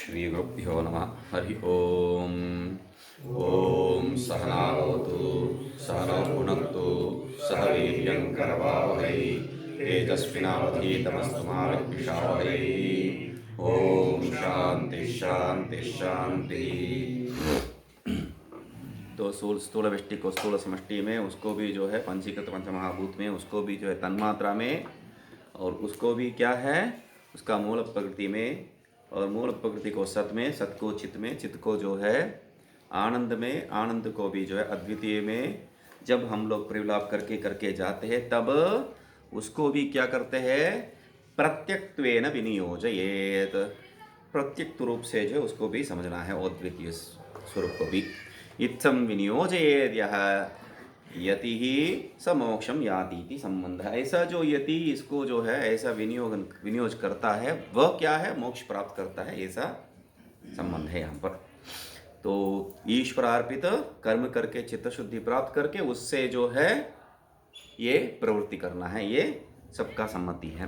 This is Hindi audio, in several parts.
श्रीगुरुभ्यो नमः। हरि ओम। ओम सहना भवतु, सहनौ भुनक्तु, सह वीर्यं करवावहै, तेजस्विनावधीतमस्तु मा विद्विषावहै। ओम शांति शांति शांति। तो स्थूल व्यष्टि को स्थूल समष्टि में, उसको भी जो है पंचीकृत पंचमहाभूत में, उसको भी जो है तन्मात्रा में, और उसको भी क्या है उसका मूल प्रकृति में, और मूल प्रकृति को सत में, सत को चित्त में, चित्त को जो है आनंद में, आनंद को भी जो है अद्वितीय में। जब हम लोग परिविलाप करके करके जाते हैं तब उसको भी क्या करते हैं, प्रत्यक्त्वेन विनियोजयेत। प्रत्यक्ष रूप से जो उसको भी समझना है, अद्वितीय स्वरूप को भी। इत्थं विनियोजयेत यः यति ही स मोक्षम याति इति संबंध है। ऐसा जो यति इसको जो है ऐसा विनियोज करता है, वह क्या है, मोक्ष प्राप्त करता है, ऐसा संबंध है यहाँ पर। तो ईश्वरार्पित कर्म करके चित्त शुद्धि प्राप्त करके उससे जो है ये प्रवृत्ति करना है, ये सबका सम्मति है।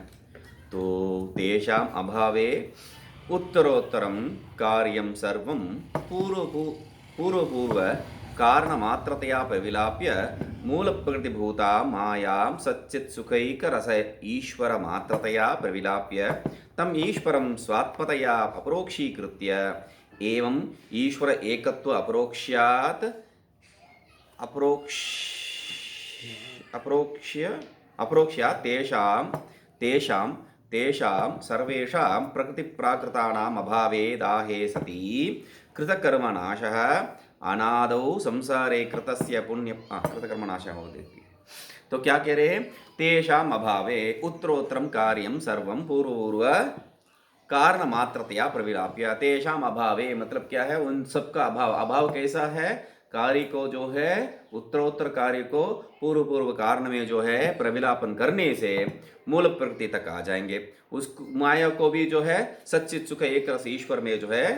तो तेषाम अभावे उत्तरोत्तरम कार्यम सर्वं पूर्व कारणमात्रतया प्रविलाप्य मूल प्रकृतिभूता मायां सच्चित् सुखैक रस ईश्वर मात्रतया प्रविलाप्य तम ईश्वरं स्वात्मतया अपरोक्षीकृत्य एवं ईश्वर एकत्व अपरोक्ष्यात् तेषां सर्वेषां प्रकृतिप्राकृतानाम् अभावे दाहे सति कृतकर्मनाशः अनादौ संसारे कृतस्य पुण्य कृतकर्मनाशः होती। तो क्या कह रहे हैं, तेषाम अभावे उत्तरोत्तरम कार्यम सर्वम पूर्व कारण मात्रतया प्रविलाप्य। तेषाम अभावे मतलब क्या है, उन सबका अभाव। अभाव कैसा है, कार्य को जो है उत्तरोत्तर कार्य को पूर्व कारण में जो है प्रविलापन करने से मूल प्रकृति तक आ जाएंगे। उस माया को भी जो है सच्चित सुख एक रस ईश्वर में जो है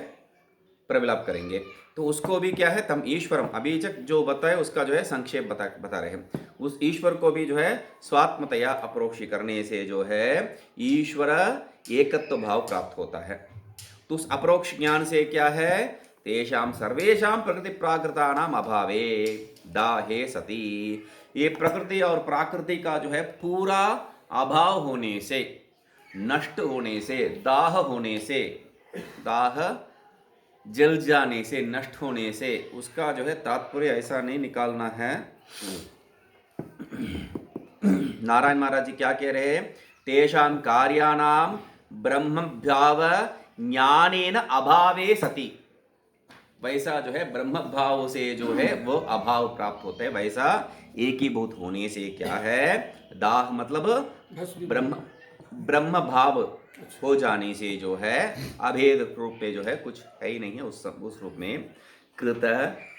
प्रविलाप करेंगे। तो उसको भी क्या है, तम ईश्वरम, अभी तक जो बताए उसका जो है संक्षेप बता रहे हैं। उस ईश्वर को भी जो है स्वात्मतया अपरोक्षी करने से जो है ईश्वर एकत्व भाव प्राप्त होता है। तो उस अपरोक्ष ज्ञान से क्या है, तेषां सर्वेषां प्रकृति प्राकृतानाम अभावे दाहे सति, ये प्रकृति और प्राकृति का जो है पूरा अभाव होने से, नष्ट होने से, दाह होने से, दाह जल जाने से, नष्ट होने से, उसका जो है तात्पर्य ऐसा नहीं निकालना है। नारायण महाराज जी क्या कह रहे हैं, तेषां कार्याणाम ब्रह्मभाव ज्ञानेन अभावे सति, वैसा जो है ब्रह्म भाव से जो है वो अभाव प्राप्त होता है। वैसा एकीभूत होने से क्या है, दाह मतलब ब्रह्म भाव हो जाने से जो है अभेद रूप में जो है कुछ है ही नहीं है, उस रूप में कृत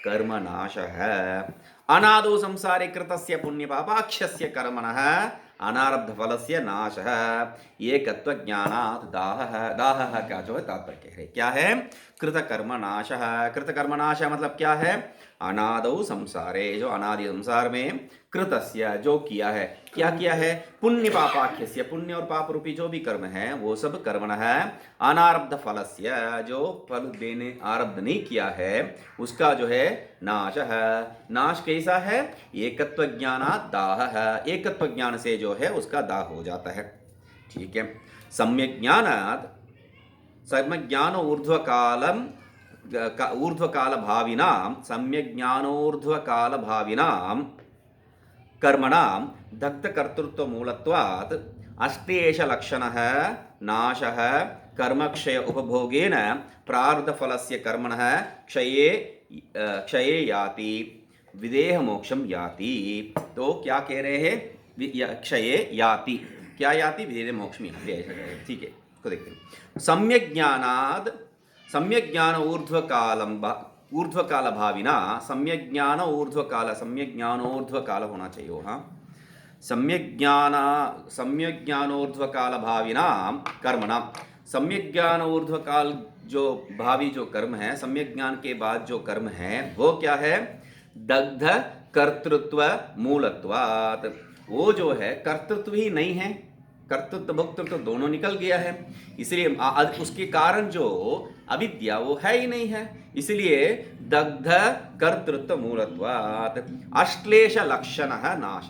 कर्म नाश है। अनादो संसारे कृतस्य पुण्य पापाक्षस्य कर्मणः अनारब्ध फलस्य नाशः एकत्व ज्ञानात् दाहः का जो है तात्पर्य है, क्या है, कृत कर्म नाशः। कृत कर्म नाश मतलब क्या है, अनादौ संसारे, जो अनादि संसार में, कृतस्य जो किया है, क्या किया है, पुण्य पापाख्यस्य, पुण्य और पाप रूपी जो भी कर्म है वो सब कर्मण है। अनारब्ध फलस्य, जो फल देने आरब्ध नहीं किया है उसका जो है नाश है। नाश कैसा है, एकत्व ज्ञानात् दाह है, एकत्व ज्ञान से जो है उसका दाह हो जाता है। ठीक है, सम्यक ज्ञानात्, सम्यक ज्ञान ऊर्ध्वकाल भाविनां, सम्यक ज्ञानोर्ध्वकाल भाविनां कर्मणां दग्ध कर्तृत्व मूलत्वात् अष्टेश लक्षणः नाशः कर्मक्षय उपभोगेन प्रारब्ध फलस्य कर्मणः क्षये याति विदेह मोक्षम याति। तो क्या कह रहे हैं, क्षये याति, क्या याति, विदेह मोक्षम याति, ऐसा कह रहे हैं। ठीक है, इसको देखते हैं। सम्यक ज्ञानाद, सम्यक ज्ञान ऊर्ध्वकाल भाविना, सम्यक ज्ञान ऊर्ध्वकाल, सम्यक ज्ञानोर्ध्वकाल होना चाहिए। हाँ, सम्यक ज्ञानोर्ध्वकाल भाविना कर्मणा, सम्यक ज्ञान ऊर्ध्वकाल जो भावी जो कर्म है, सम्यक ज्ञान के बाद जो कर्म है वो क्या है, दग्ध कर्तृत्व मूलत्वात्, वो जो है कर्तृत्व ही नहीं है, कर्तृत्व भोक्तृत्व दोनों निकल गया है, इसलिए उसके कारण जो अविद्या वो है ही नहीं है, इसलिए दग्ध कर्तृत्व मूलत्वात् अश्लेष लक्षण नाश,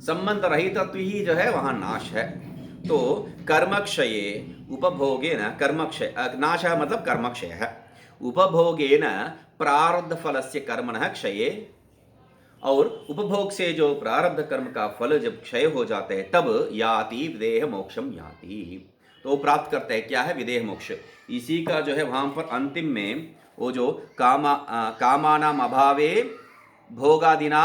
संबंध रहितत्व ही जो है वहां नाश है। तो कर्मक्षये उपभोगेन, कर्मक्षय नाश मतलब कर्मक्षय है, उपभोगेन प्रारब्ध फलस्य कर्मणः क्षये, और उपभोग से जो प्रारब्ध कर्म का फल जब क्षय हो जाते हैं तब याति विदेह मोक्षम याति, तो प्राप्त करते हैं क्या है, विदेह मोक्ष। इसी का जो है वहां पर अंतिम में वो जो कामानाम अभावे भोगादिना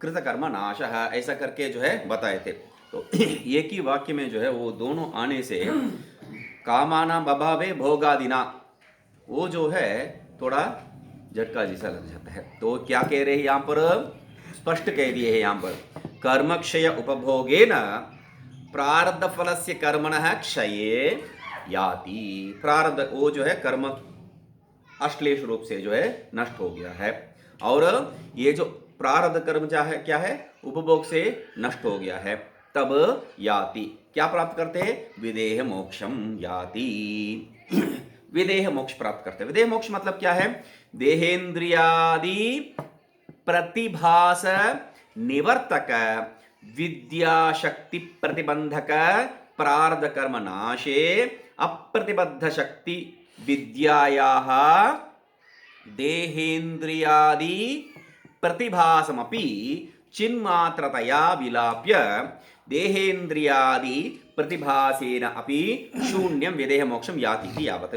कृत कर्म नाश, ऐसा करके जो है बताए थे। तो एक ही वाक्य में जो है वो दोनों आने से कामानाम अभावे भोगादिना वो जो है थोड़ा झटका जैसा लग जाता है। तो क्या कह रहे हैं यहाँ पर, स्पष्ट कह दिए है यहाँ पर, कर्मक्षय उपभोगेन प्रारब्ध फलस्य कर्मणः क्षये याति, प्रारब्ध वो जो है कर्म अश्लेष रूप से जो है नष्ट हो गया है, और ये जो प्रारब्ध कर्म क्या है उपभोग से नष्ट हो गया है, तब याति क्या प्राप्त करते हैं, विदेह मोक्षम याति, विदेह मोक्ष प्राप्त करते हैं। विदेह मोक्ष मतलब क्या है, देहेंद्रियादि प्रतिभास निवर्तक विद्या शक्ति प्रतिबंधक प्रारब्ध कर्म नाशे अप्रतिबद्ध शक्ति विद्यायाः देहेंद्रियादि प्रतिभासमपि चिन्मात्रतया विलाप्य देहेंद्रियादि प्रतिभासेन अपि शून्यम विदेह मोक्षम याति इति यावत्।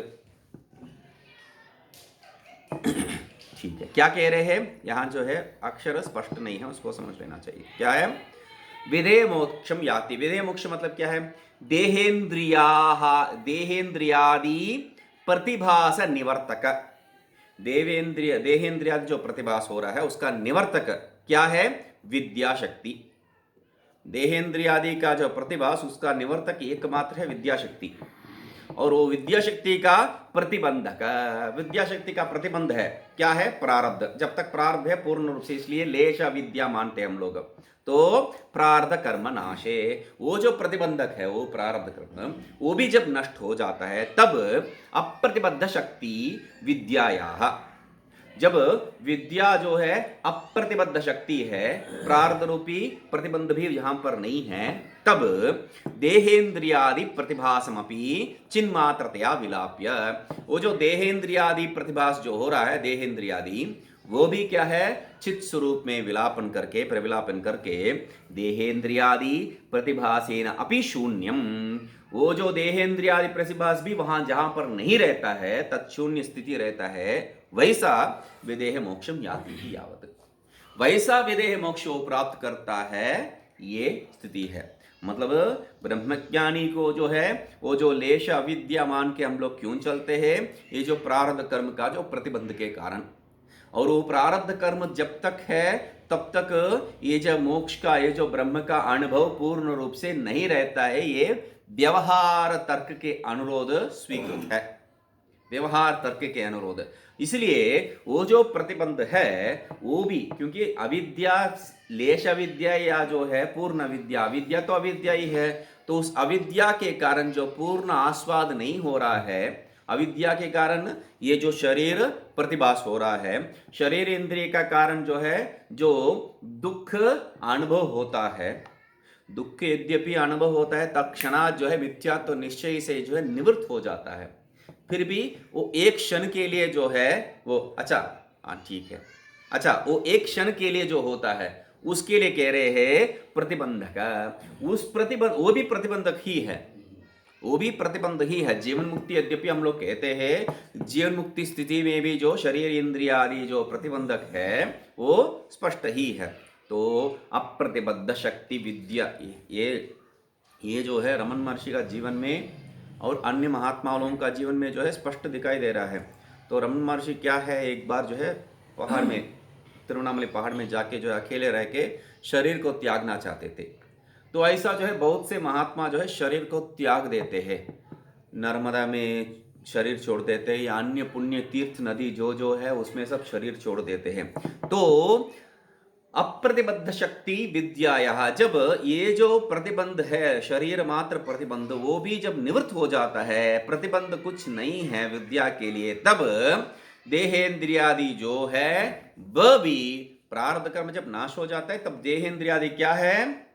ठीक है, क्या कह रहे हैं यहाँ, जो है अक्षर स्पष्ट नहीं है, उसको समझ लेना चाहिए। क्या है, विदेह मोक्षम याति, विदेह मोक्ष मतलब क्या है, देहेंद्रियादि प्रतिभास निवर्तक, देहेंद्रियादि जो प्रतिभास हो रहा है उसका निवर्तक क्या है, विद्या शक्ति। देहेंद्रियादि का जो प्रतिभास उसका निवर्तक एकमात्र है विद्या शक्ति, और वो विद्या शक्ति का प्रतिबंधक, विद्या शक्ति का प्रतिबंध है क्या है, प्रारब्ध। जब तक प्रारब्ध है पूर्ण रूप से, इसलिए लेश विद्या मानते हैं हम लोग। तो प्रारब्ध कर्म नाशे, वो जो प्रतिबंधक है वो प्रारब्ध कर्म, वो भी जब नष्ट हो जाता है तब अप्रतिबद्ध शक्ति विद्यायाः, जब विद्या जो है अप्रतिबद्ध शक्ति है, प्रारब्ध रूपी प्रतिबंध भी यहां पर नहीं है, तब देहेंद्रियादि प्रतिभासमपि चिन्मात्रतया विलाप्य, वो जो देहेंद्रियादि प्रतिभास जो हो रहा है देहेंद्रियादि, वो भी क्या है, चित स्वरूप में विलापन करके प्रविलापन करके देहेंद्रियादि प्रतिभासेन अपि शून्यम, वो जो देहेंद्रियादि प्रतिभास भी वहां जहां पर नहीं रहता है तत्शून्य स्थिति रहता है, वैसा विदेह मोक्षम याति ही यावत्, वैसा विदेह मोक्ष वो प्राप्त करता है, ये स्थिति है। मतलब ब्रह्मज्ञानी को जो है वो जो लेश अविद्या मान के हम लोग क्यों चलते हैं, ये जो प्रारब्ध कर्म का जो प्रतिबंध के कारण, और वो प्रारब्ध कर्म जब तक है तब तक ये जो मोक्ष का, ये जो ब्रह्म का अनुभव पूर्ण रूप से नहीं रहता है, ये व्यवहार तर्क के अनुरोध स्वीकृत है, व्यवहार तर्क के अनुरोध। इसलिए वो जो प्रतिबंध है वो भी, क्योंकि अविद्या लेश अविद्या या जो है पूर्ण अविद्या, अविद्या तो अविद्या ही है, तो उस अविद्या के कारण जो पूर्ण आस्वाद नहीं हो रहा है, अविद्या के कारण ये जो शरीर प्रतिभास हो रहा है, शरीर इंद्रिय का कारण जो है जो दुख अनुभव होता है, दुख यद्यपि अनुभव होता है तत्क्षणात जो है मिथ्यात्व निश्चय से जो है निवृत्त हो जाता है, फिर भी वो एक क्षण के लिए जो है वो अच्छा ठीक है, अच्छा वो एक क्षण के लिए जो होता है उसके लिए कह रहे हैं प्रतिबंधक, उस प्रतिबंध वो भी प्रतिबंधक ही है, वो भी प्रतिबंध ही है। जीवन मुक्ति यद्यपि हम लोग कहते हैं, जीवन मुक्ति स्थिति में भी जो शरीर इंद्रिय आदि जो प्रतिबंधक है वो स्पष्ट ही है। तो अप्रतिबद्ध शक्ति विद्या, ये जो है रमन महर्षि का जीवन में और अन्य महात्माओं का जीवन में जो है स्पष्ट दिखाई दे रहा है। तो रमन महर्षि क्या है, एक बार जो है पहाड़ में, तिरुवन्नामलई पहाड़ में जाके जो है अकेले रह के शरीर को त्यागना चाहते थे। तो ऐसा जो है बहुत से महात्मा जो है शरीर को त्याग देते हैं, नर्मदा में शरीर छोड़ देते हैं, या अन्य पुण्य तीर्थ नदी जो है उसमें सब शरीर छोड़ देते हैं। तो अप्रतिबद्ध शक्ति विद्याया, जब ये जो प्रतिबंध है, शरीर मात्र प्रतिबंध, वो भी जब निवृत्त हो जाता है, प्रतिबंध कुछ नहीं है विद्या के लिए, तब देहेंद्रियादि जो है वह भी, प्रारब्ध कर्म जब नाश हो जाता है तब देहेंद्रियादि क्या है,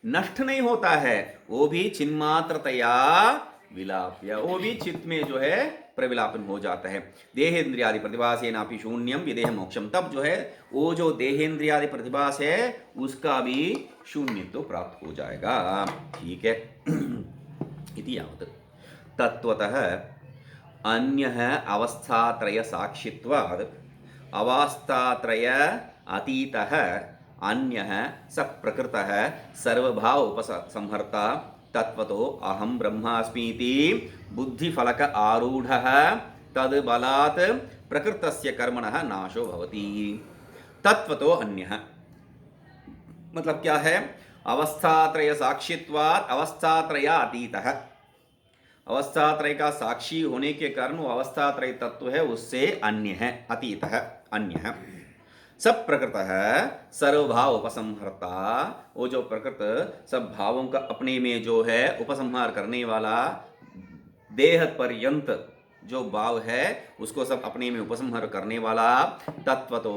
नष्ट नहीं होता है, वो भी चिन्मात्रतया विलाप्य, वो भी चित्त में जो है प्रविलापन हो जाता है। देहेंद्रियादि प्रतिभासेनापि शून्यम विदेह मोक्षम, तब जो है वो जो देहेंद्रियादि प्रतिभास है उसका भी शून्य तो प्राप्त हो जाएगा। ठीक है। इति यावत् तत्वतः अन्यः अवस्थात्रय साक्षित्वात् अवस्थात्रय अतीतः अन्यः स प्रकृतः सर्वभाव उपसंहर्ता तत्वतो अहं ब्रह्मास्मीति बुद्धिफलक आरूढ़ः तद्बलात् प्रकृतस्य कर्मणः नाशो भवति। तत्वतो अन्यः मतलब क्या है, अवस्थात्रय साक्षित्वात् अवस्थात्रय अतीतः, अवस्थात्रय का साक्षी होने के कारण वो अवस्थात्रय तत्व है उससे अन्य है, अतीतः अन्य है। सब प्रकृत है सर्वभाव उपसंहरता, वो जो प्रकृत सब भावों का अपने में जो है उपसंहार करने वाला, देह पर्यंत जो भाव है उसको सब अपने में उपसंहार करने वाला, तत्वतो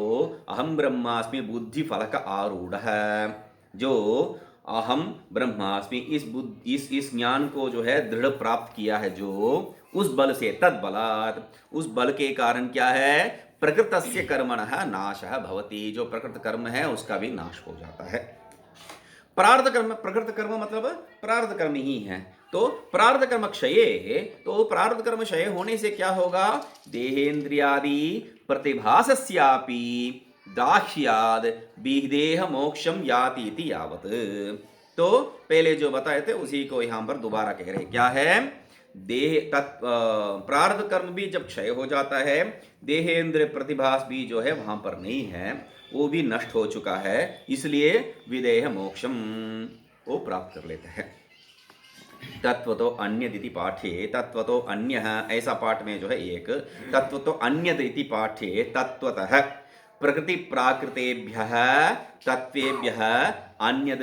अहम ब्रह्मास्मि बुद्धि फलक आरूढ़ है, जो अहम ब्रह्मास्मि इस ज्ञान को जो है दृढ़ प्राप्त किया है, जो उस बल से, तद्बलात् उस बल के कारण क्या है, प्रकृतस्य कर्मणः नाशः भवति, जो प्रकृत कर्म है उसका भी नाश हो जाता है। प्रारब्ध कर्म, प्रकृत कर्म मतलब प्रारब्ध कर्म ही है, तो प्रारब्ध कर्म क्षये, तो प्रारब्ध कर्म क्षय होने से क्या होगा, देहेंद्रियादि प्रतिभासस्यापि दाह्याद विदेह मोक्षम याति इति यावत्। तो पहले जो बताए थे उसी को यहां पर दोबारा कह रहे, क्या है, देह प्रारब्ध कर्म भी जब क्षय हो जाता है, देहेंद्र प्रतिभास भी जो है वहां पर नहीं है, वो भी नष्ट हो चुका है, इसलिए विदेह मोक्षम वो प्राप्त कर लेता है। तत्वतो अन्यदिति पाठे, तत्वतो अन्यः ऐसा पाठ में जो है एक, तत्वतो अन्यदिति पाठे तत्वतः प्रकृति प्राकृतेभ्यः तत्वेभ्यः अन्यद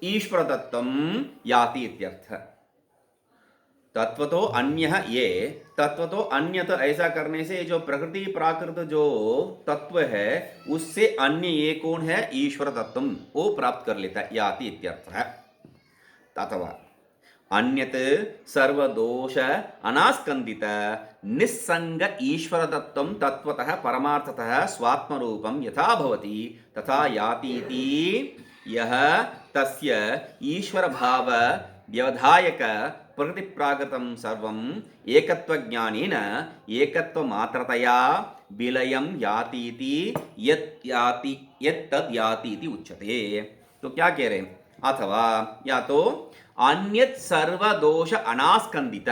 ईश्वर तत्वं याति इत्यर्थः। तत्वतो अन्यः, ये तत्वतो अन्यत, ऐसा करने से जो प्रकृति प्राकृत जो तत्व है उससे अन्य ये कौन है, ईश्वर तत्व, वो प्राप्त कर लेता है, याति इत्यर्थः। अथवा अन्यत सर्वदोष अनास्कंदित निस्संग ईश्वर तत्वं तत्वतः परमार्थतः स्वात्मरूपं यथा भवति तथा याति इति, यह तस्य ईश्वर भाव व्यवधायक प्रकृति प्राकृतं सर्वं एकत्वज्ञानेन एकत्वमात्रतया विलयं याति इति यत् याति इति उच्यते। तो क्या कह रहे हैं, अथवा या तो अन्यत सर्वदोष अनास्कंदित,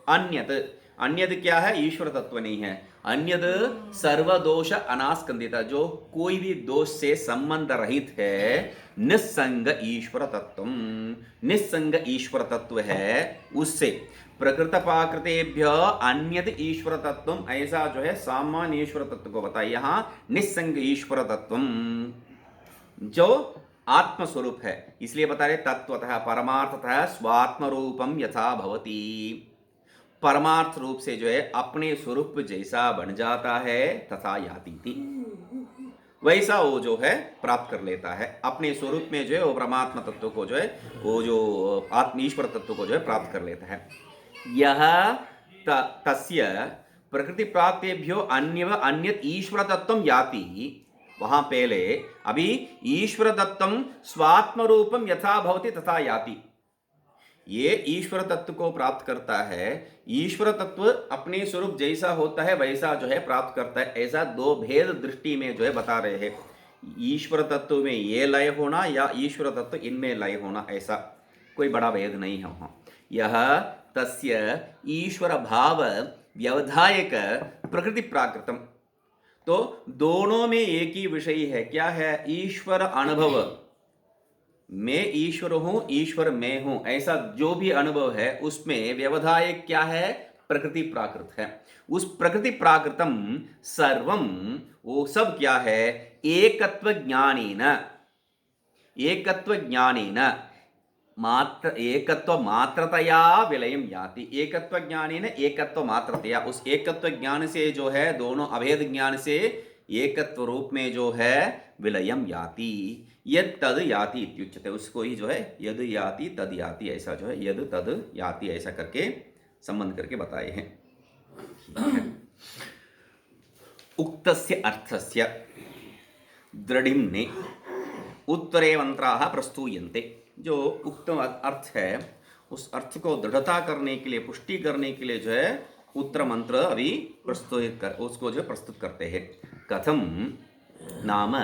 अन्यत, अन्यत क्या है, ईश्वर तत्व नहीं है, अन्यत सर्वदोष अनास्कंदित, जो कोई भी दोष से संबंध रहित है, निस्संग ईश्वर तत्व, निस्संग ईश्वर तत्व है, उससे प्रकृत प्राकृतेभ्य अन्यत ईश्वर तत्व, ऐसा जो है सामान्य ईश्वर तत्व को बताइए, यहां निस्संग ईश्वर तत्व जो आत्मस्वरूप है, इसलिए बता रहे तत्वतः परमार्थतः स्वात्म रूपम यथा भवति, परमार्थ रूप से जो है अपने स्वरूप जैसा बन जाता है, तथा याति थी, वैसा वो जो है प्राप्त कर लेता है, अपने स्वरूप में जो है वो परमात्मा तत्व को जो है, वो जो आत्मीश्वर तत्व को जो है प्राप्त कर लेता है। यह तस्य प्रकृति प्राप्तेभ्यो अन्यत ईश्वर तत्व याति, वहां पहले अभी ईश्वर तत्वं स्वात्म रूपम यथा भवति तथा याति, ये ईश्वर तत्व को प्राप्त करता है, ईश्वर तत्व अपने स्वरूप जैसा होता है वैसा जो है प्राप्त करता है, ऐसा दो भेद दृष्टि में जो है बता रहे हैं, ईश्वर तत्व में ये लय होना या ईश्वर तत्व इनमें लय होना, ऐसा कोई बड़ा भेद नहीं है वहां। यह तस्य ईश्वर भाव व्यवधायक प्रकृति प्राकृतम, तो दोनों में एक ही विषय है, क्या है, ईश्वर अनुभव, मैं ईश्वर हूं, ईश्वर मैं हूं, ऐसा जो भी अनुभव है उसमें व्यवधायक क्या है, प्रकृति प्राकृत है। उस प्रकृति प्राकृतम सर्वम, वो सब क्या है, एकत्व ज्ञानेन, एकत्व ज्ञानेन मात्र एकत्व मात्रतया विलयम याति। एकत्व ज्ञानेन एकत्व मात्रतया, उस एकत्व ज्ञान से जो है, दोनों अभेद ज्ञान से एकत्व रूप में जो है विलयम याति। यद तद याति इत्युच्यते, उसको ही जो है यद याति तद याति, ऐसा जो है यद तद याति ऐसा करके संबंध करके बताए हैं। उक्तस्य अर्थस्य दृढ़िम्ने उत्तरे मंत्राः प्रस्तूयन्ते। जो उक्त अर्थ है, उस अर्थ को दृढ़ता करने के लिए, पुष्टि करने के लिए जो है उत्तर मंत्र अभी उसको जो प्रस्तुत करते हैं। कथम नाम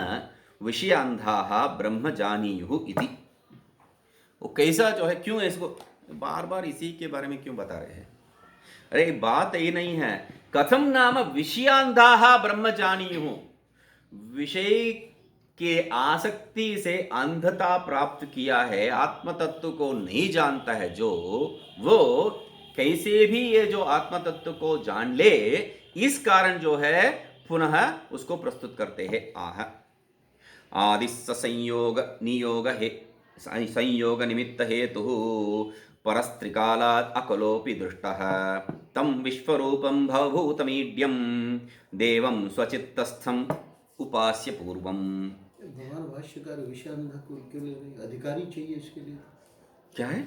विषयांधाः ब्रह्म जानीयुः इति। वो कैसा जो है, क्यों इसको बार बार इसी के बारे में क्यों बता रहे हैं? अरे बात ये नहीं है, कथम नाम विषयांधाः ब्रह्म जानीयुः, विषय के आसक्ति से अंधता प्राप्त किया है, आत्म तत्व को नहीं जानता है जो, वो कैसे भी ये जो आत्म तत्व को जान ले, इस कारण जो है पुनः उसको प्रस्तुत करते हैं। आह आदि संयोग नियोग हे संयोग निमित्त हेतु परस्त्रिकालात् अकलोपि दृष्टः तम विश्वरूपं भवभूतमीड्यं देवं स्वचित्तस्थं उपास्य पूर्वम। भगवान भाष्यकार विषयांध के लिए अधिकारी चाहिए, इसके लिए क्या है,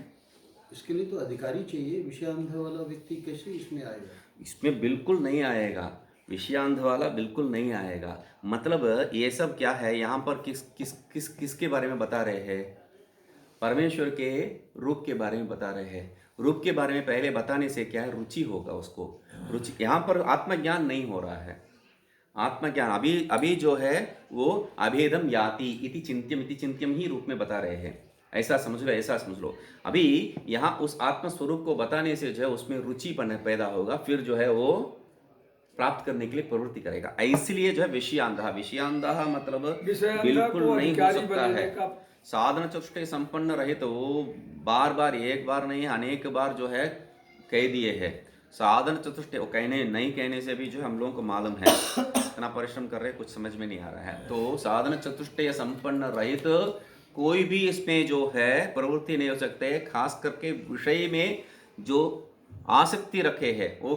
इसके लिए तो अधिकारी चाहिए। विषयांध वाला व्यक्ति कैसे इसमें आएगा? इसमें बिल्कुल नहीं आएगा, विषयांध वाला बिल्कुल नहीं आएगा। मतलब ये सब क्या है, यहाँ पर किसके बारे में बता रहे हैं? परमेश्वर के रूप के बारे में बता रहे हैं। रूप के बारे में पहले बताने से क्या है, रुचि होगा उसको, रुचि। यहाँ पर आत्मज्ञान नहीं हो रहा है, आत्मज्ञान अभी जो है वो अभेदम याति इति चिंत्यम ही रूप में बता रहे हैं। ऐसा समझ लो, ऐसा समझ लो। अभी यहाँ उस आत्म स्वरूप को बताने से जो है उसमें रुचि पैदा होगा, फिर जो है वो प्राप्त करने के लिए प्रवृत्ति करेगा। इसलिए जो है विषयांधा मतलब बिल्कुल नहीं हो सकता है। साधन चतुष्टय संपन्न रहे तो वो बार बार, एक बार नहीं अनेक बार जो है कह दिए है। साधन चतुष्टय कहने नहीं कहने से भी जो हम लोगों को मालूम है, इतना परिश्रम कर रहे कुछ समझ में नहीं आ रहा है। तो साधन चतुष्टय संपन्न रहित कोई भी इसमें जो है प्रवृत्ति नहीं हो सकते। खास करके विषय में जो आसक्ति रखे है वो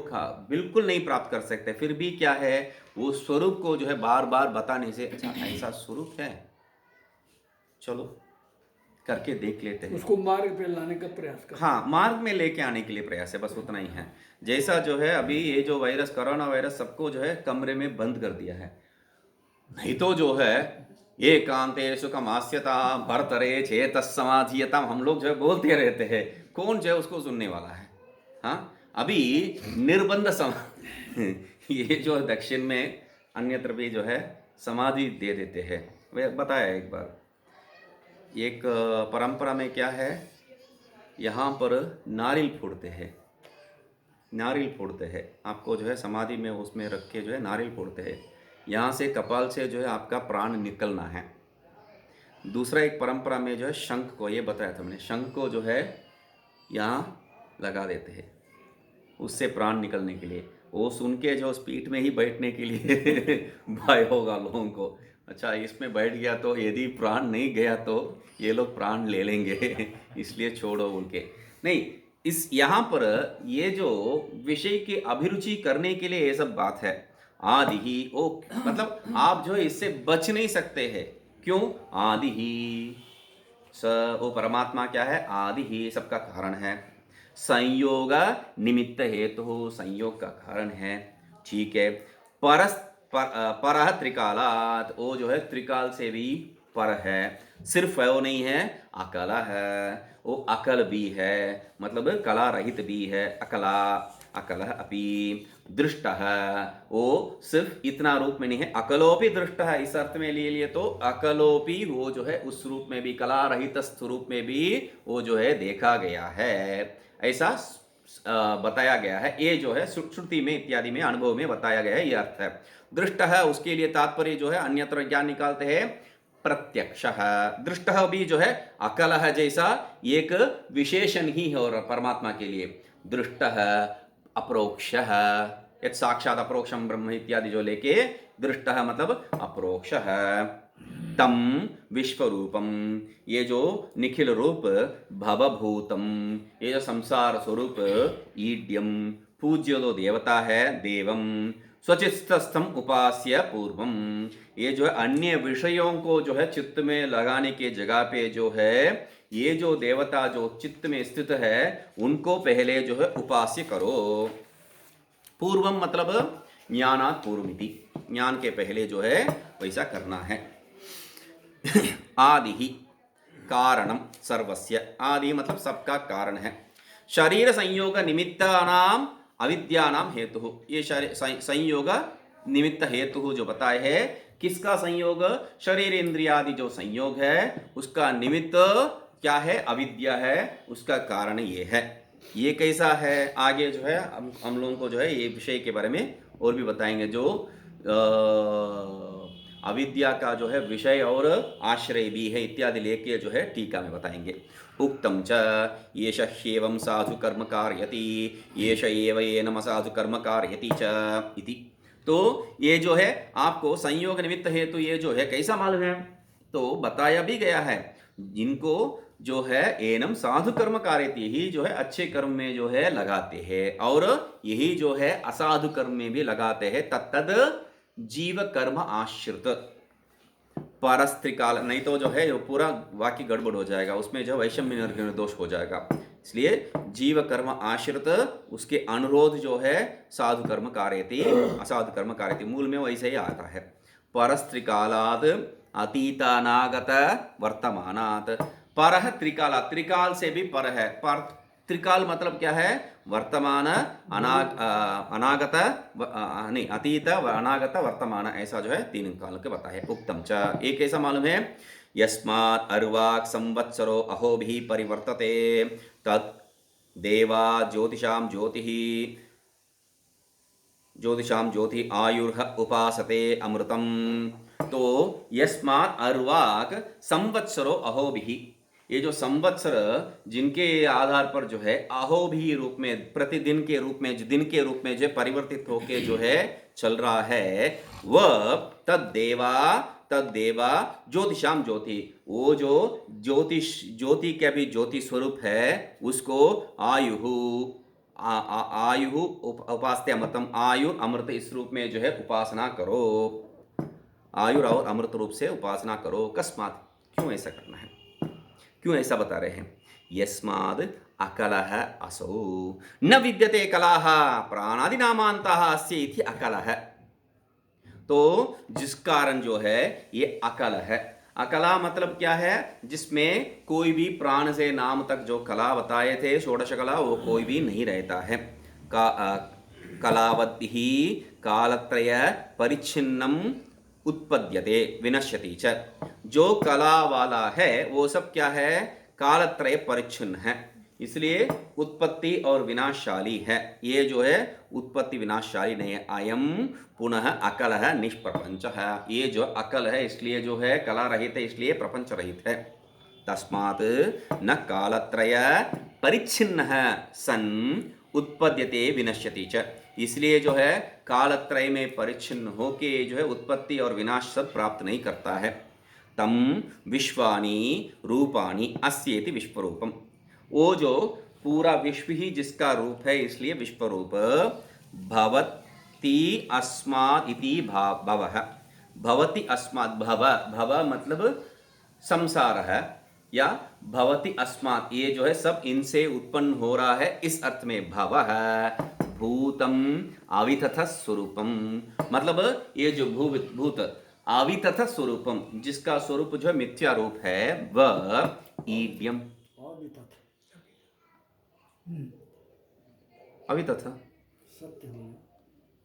बिल्कुल नहीं प्राप्त कर सकते। फिर भी क्या है, वो स्वरूप को जो है बार बार बताने से, अच्छा ऐसा स्वरूप है, चलो करके देख लेते हैं, उसको मार्ग पे लाने का प्रयास कर। हाँ, मार्ग में लेके आने के लिए प्रयास है, बस उतना ही है। जैसा जो है अभी ये जो वायरस, कोरोना वायरस सबको जो है कमरे में बंद कर दिया है। नहीं तो जो है एकांते सुखमास्यता भर्तरे चेतस समाधीयताम हम लोग जो है बोलते रहते हैं, कौन जो है उसको सुनने वाला है? हाँ, अभी निर्बंध ये जो दक्षिण में अन्यत्र भी जो है समाधि दे देते हैं। वे बताया एक बार, एक परंपरा में क्या है, यहाँ पर नारियल फोड़ते हैं, नारियल फोड़ते हैं आपको जो है समाधि में उसमें रख के जो है नारियल फोड़ते हैं। यहाँ से कपाल से जो है आपका प्राण निकलना है। दूसरा एक परंपरा में जो है शंख को, ये बताया था मैंने, शंख को जो है यहाँ लगा देते हैं उससे प्राण निकलने के लिए। वो सुन के जो पीठ में ही बैठने के लिए भय होगा लोगों को, अच्छा इसमें बैठ गया तो यदि प्राण नहीं गया तो ये लोग प्राण ले लेंगे इसलिए छोड़ो बोल के। नहीं, इस यहाँ पर ये जो विषय की अभिरुचि करने के लिए ये सब बात है। आदि ही ओ मतलब आप जो है इससे बच नहीं सकते हैं। क्यों? आदि ही वो परमात्मा क्या है, आदि ही सबका कारण है। संयोग निमित्त हेतु संयोग का कारण है, ठीक है। पर त्रिकालात, वो जो है त्रिकाल से भी पर है। सिर्फ वो नहीं है, अकल है, वो अकल भी है, मतलब कला रहित भी है। अकला अकल अपि दृष्ट है, वो सिर्फ इतना रूप में नहीं है, अकलोपि दृष्ट है। इस अर्थ में ले लिए तो अकलोपि वो जो है उस रूप में भी, कला रहित स्वरूप में भी वो जो है देखा गया है, ऐसा बताया गया है। ये जो है श्रुति में इत्यादि में अनुभव में बताया गया है, ये अर्थ है। दृष्ट है उसके लिए तात्पर्य जो है अन्यत्र ज्ञान निकालते हैं प्रत्यक्ष है। दृष्ट भी जो है अकल है जैसा एक विशेषण ही है और परमात्मा के लिए दृष्ट है अप्रोक्षः, यत् साक्षात अप्रोक्षम ब्रह्म इत्यादि जो लेके दृष्टः मतलब अप्रोक्षः। तम विश्वरूपम, ये जो निखिल रूप, भवभूतम, ये जो संसार स्वरूप, ईड्यम, पूज्य जो देवता है, देवम, स्वचित्तस्थम उपास्य पूर्वम, ये जो है अन्य विषयों को जो है चित्त में लगाने के जगह पे जो है ये जो देवता जो चित्त में स्थित है उनको पहले जो है उपास्य करो। पूर्वम मतलब ज्ञानात् पूर्वमिति, ज्ञान के पहले जो है वैसा करना है। आदि ही कारणम सर्वस्य, आदि मतलब सबका कारण है। शरीर संयोग निमित्तानाम अविद्यानाम हेतु, ये संयोग निमित्त हेतु जो बताए है, किसका संयोग? शरीर इंद्रियादि जो संयोग है उसका निमित्त क्या है? अविद्या है, उसका कारण ये है। ये कैसा है आगे जो है हम लोगों को जो है ये विषय के बारे में और भी बताएंगे। जो अविद्या का जो है विषय और आश्रय भी है इत्यादि लेके जो है टीका में बताएंगे। उक्तम च येष ह्येवं साधु कर्म कारयति येष एव येनम साधु कर्म कारयति च इति। तो ये जो है आपको संयोग निमित्त हेतु ये जो है कैसा मालूम है? तो बताया भी गया है, जिनको जो है एनम साधु कर्म कारयति, ही जो है अच्छे कर्म में जो है लगाते हैं और यही जो है असाधु कर्म में भी लगाते हैं। तत्तद जीव कर्म आश्रित परस्त्रिकाल, नहीं तो जो है पूरा वाक्य गड़बड़ हो जाएगा, उसमें जो वैषम्य निर्दोष हो जाएगा। इसलिए जीव कर्म आश्रित उसके अनुरोध जो है साधु कर्म कारयति असाधु कर्म कारयति, मूल में वैसे ही आता है। परस्त्रिकालाद अतीतानागत वर्तमानात, परह त्रिकाला, त्रिकाल से भी पर है। पर त्रिकाल मतलब क्या है? वर्तमान अनागत नहीं, अतीत अनागत वर्तमान, ऐसा जो है तीन काल के बताए। उक्तम च, एक ऐसा मालूम है, यस्मात् अर्वाक् संवत्सरो अहोभिः परिवर्तते तत् देवा ज्योतिषां ज्योतिः ज्योतिषां ज्योति आयुर्ह उपासते अमृतम। तो यस्मात् अर्वाक् संवत्सरो अहोभिः, ये जो संवत्सर जिनके आधार पर जो है अहोभी रूप में, प्रतिदिन के रूप में, दिन के रूप में जो परिवर्तित होके जो है चल रहा है, वह तद्देवा ज्योतिषाम ज्योति, वो जो ज्योति का भी ज्योति स्वरूप है उसको आयु उपास्ते अमृतम, आयु अमृत इस रूप में जो है उपासना करो, आयुर और अमृत रूप से उपासना करो। कस्मात्, क्यों ऐसा करना है, क्यों ऐसा बता रहे हैं? यस्माद् अकलः असौ न विद्यते कलाः प्राणादि नामान्तः अस्य इति अकलः। तो जिस कारण जो है ये अकल है। अकला मतलब क्या है? जिसमें कोई भी प्राण से नाम तक जो कला बताए थे षोडश कला, वो कोई भी नहीं रहता है। कलावद्भिः कालत्रय परिच्छिन्नम उत्पद्यते विनश्यति च, जो कला वाला है वो सब क्या है? कालत्रय परिच्छिन्न है, इसलिए उत्पत्ति और विनाशशाली है। ये जो है उत्पत्ति विनाशशाली नहीं है। अयम पुनः अकल है, निष्प्रपंच है। ये जो अकल है इसलिए जो है कला रहित है, इसलिए प्रपंच रहित है। तस्मात् न कालत्रय परिच्छिन्न सन उत्पद्यते विनश्यति च, इसलिए जो है कालत्रय में परिच्छिन्न होके जो है उत्पत्ति और विनाश सब प्राप्त नहीं करता है। तम विश्वानि रूपाणि अस्येति विश्वरूपम, वो जो पूरा विश्व ही जिसका रूप है इसलिए विश्वरूप। भवति अस्मात् इति भवः, भवति अस्मात्, भव मतलब संसार है, या भवति अस्मात् ये जो है सब इनसे उत्पन्न हो रहा है, इस अर्थ में भव है। भूतम अवितथ स्वरूपम, मतलब ये जो भूत अवितथ स्वरूपम, जिसका स्वरूप जो है मिथ्या रूप है, वह ईड्यम अवितथ सत्य होना,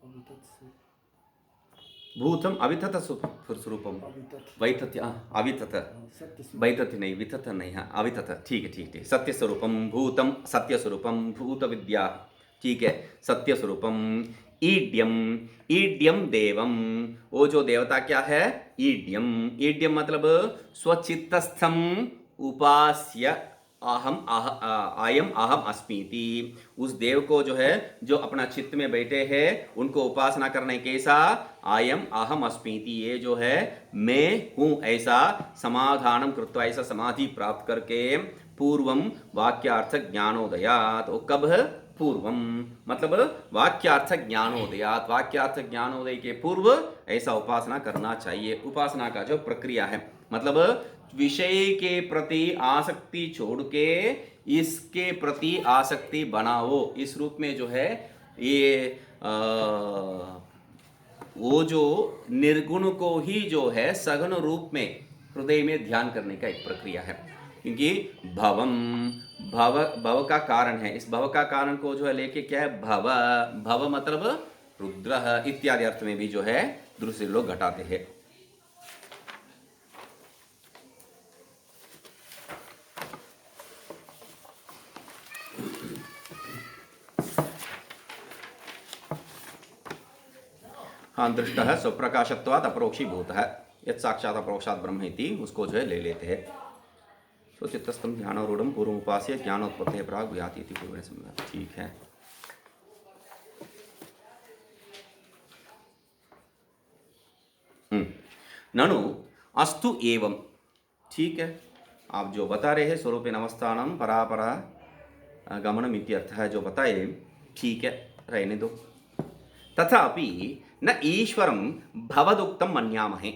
अवितथ से भूतम अवितथ स्वरूपम, वैतथ्य अवितथ, वैतथ्य नहीं, वितथ नहीं, हाँ अवितथ, ठीक है ठीक है। सत्य स्वरूपम भूतम, सत्य स्वरूपम भूत विद्या, ठीक है, सत्य स्वरूपम। ईड्यम, ईड्यम देवम, वो जो देवता क्या है? ईड्यम, ईड्यम मतलब स्वचित्तस्थम उपास्य आयम अहम अस्मीति, उस देव को जो है जो अपना चित्त में बैठे हैं उनको उपासना करने कैसा, आयम अहम अस्मीति, ये जो है मैं हूँ ऐसा समाधानम कृत्वा, ऐसा समाधि प्राप्त करके पूर्वम वाक्यार्थ ज्ञानोदयात, वो कब है, पूर्वम मतलब वाक्यार्थ ज्ञानोदयात, वाक्यार्थ ज्ञानोदय के पूर्व ऐसा उपासना करना चाहिए। उपासना का जो प्रक्रिया है मतलब विषय के प्रति आसक्ति छोड़ के इसके प्रति आसक्ति बनाओ, इस रूप में जो है ये वो जो निर्गुण को ही जो है सघन रूप में हृदय में ध्यान करने का एक प्रक्रिया है। क्योंकि भवम, भव का कारण है, इस भव का कारण को जो है लेके क्या है, भव, भव मतलब रुद्र इत्यादि अर्थ में भी जो है दूसरे लोग घटाते हैं। हाँ, दृष्टः स्वप्रकाशत्वात् अपरोक्षीभूतः यत् साक्षात् अपरोक्षात् ब्रह्म इति, उसको जो है ले लेते हैं। स्वचित्तस्थं ध्यानारूढ़ं पूर्वमुपास्य ज्ञानोत्पत्तेः प्राक् व्याति इति पूर्वे समझा। ठीक है। ननु अस्तु एवं, ठीक है, आप जो बता रहे हैं स्वरूपेण अवस्थानं परापरा गमनम इत्यर्थः जो बताए, ठीक है, रहने दो। तथापि न ईश्वरम भवदुक्तम मन्यामहे,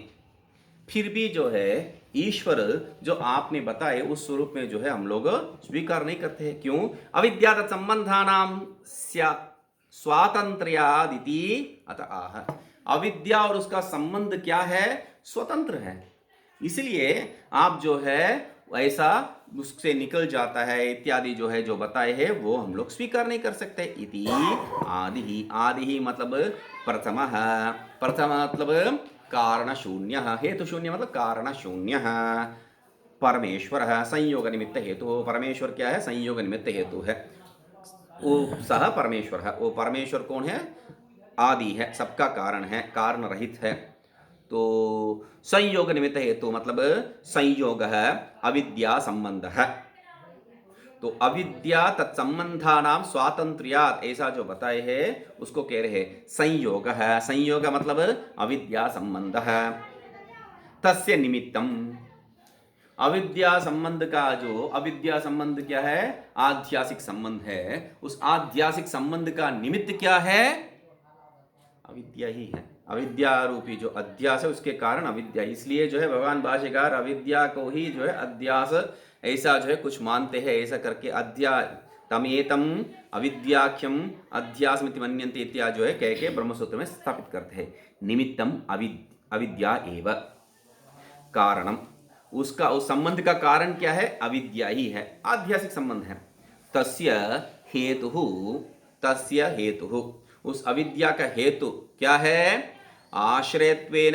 फिर भी जो है ईश्वर जो आपने बताए उस स्वरूप में जो है हम लोग स्वीकार नहीं करते हैं। क्यों? अविद्यात संबंधानाम स्वातंत्र्यादिति अतः, अविद्या और उसका संबंध क्या है, स्वतंत्र है, इसलिए आप जो है ऐसा उससे निकल जाता है इत्यादि जो है जो बताए हैं वो हम लोग स्वीकार नहीं कर सकते। इति आदि ही, आदि ही मतलब प्रथम, प्रथम मतलब कारण शून्य, हेतु शून्य मतलब कारण शून्य, परमेश्वर संयोग निमित्त हेतु, परमेश्वर क्या है, संयोग निमित्त हेतु है, वो सह परमेश्वर है। वो परमेश्वर कौन है, आदि है, सबका कारण है, कारण रहित है। तो संयोग निमित्त हेतु मतलब संयोग है अविद्या संबंध है, तो अविद्या तत्संबंधानाम स्वातंत्र्यात् ऐसा जो बताए हैं उसको कह रहे हैं संयोग है। संयोग मतलब अविद्या संबंध है, तस्य निमित्तम, अविद्या संबंध का जो, अविद्या संबंध क्या है, आध्यासिक संबंध है, उस आध्यासिक संबंध का निमित्त क्या है, अविद्या ही है। अविद्या रूपी जो अध्यास है उसके कारण अविद्या, इसलिए जो है भगवान भाष्यकार अविद्या को ही जो है अध्यास ऐसा जो है कुछ मानते हैं, ऐसा करके अध्या तमेतम अविद्याख्यम अध्यासमिति मन्यन्ते इत्यादि जो है कह के ब्रह्मसूत्र में स्थापित करते हैं। निमित्तम अविद्या एव कारणम, उसका उस संबंध का कारण क्या है, अविद्या ही है, आध्यासिक संबंध है। तस्य हेतु, उस अविद्या का हेतु क्या है, आश्रयत्वेन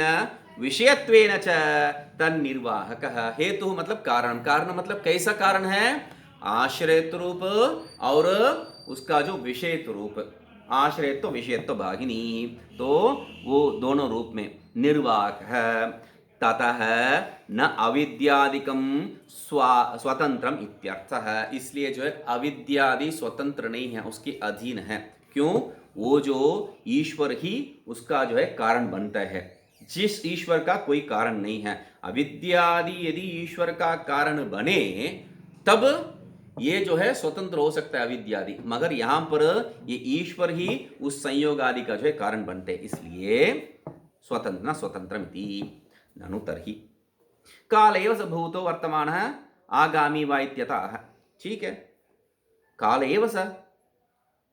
विषयत्वेन च तन्निर्वाहकः, हेतु मतलब कारण, कारण मतलब कैसा कारण है, आश्रयत्व रूप और उसका जो विषयत्व रूप, आश्रयत्व विषयत्व भागिनी, तो वो दोनों रूप में निर्वाहक है। ततः न अविद्यादिकम स्वतंत्रम इत्यर्थः, इसलिए जो है अविद्यादि स्वतंत्र नहीं है, उसके अधीन है। क्यों? वो जो ईश्वर ही उसका जो है कारण बनता है, जिस ईश्वर का कोई कारण नहीं है। अविद्यादि यदि ईश्वर का कारण बने तब ये जो है स्वतंत्र हो सकता है अविद्यादि, मगर यहां पर ये ईश्वर ही उस संयोग आदि का जो है कारण बनते हैं, इसलिए स्वतंत्र न स्वतंत्रमिति। ननु तर्हि काल एव स भूतो वर्तमानः आगामी वा इत्यतः, ठीक है, काल एव स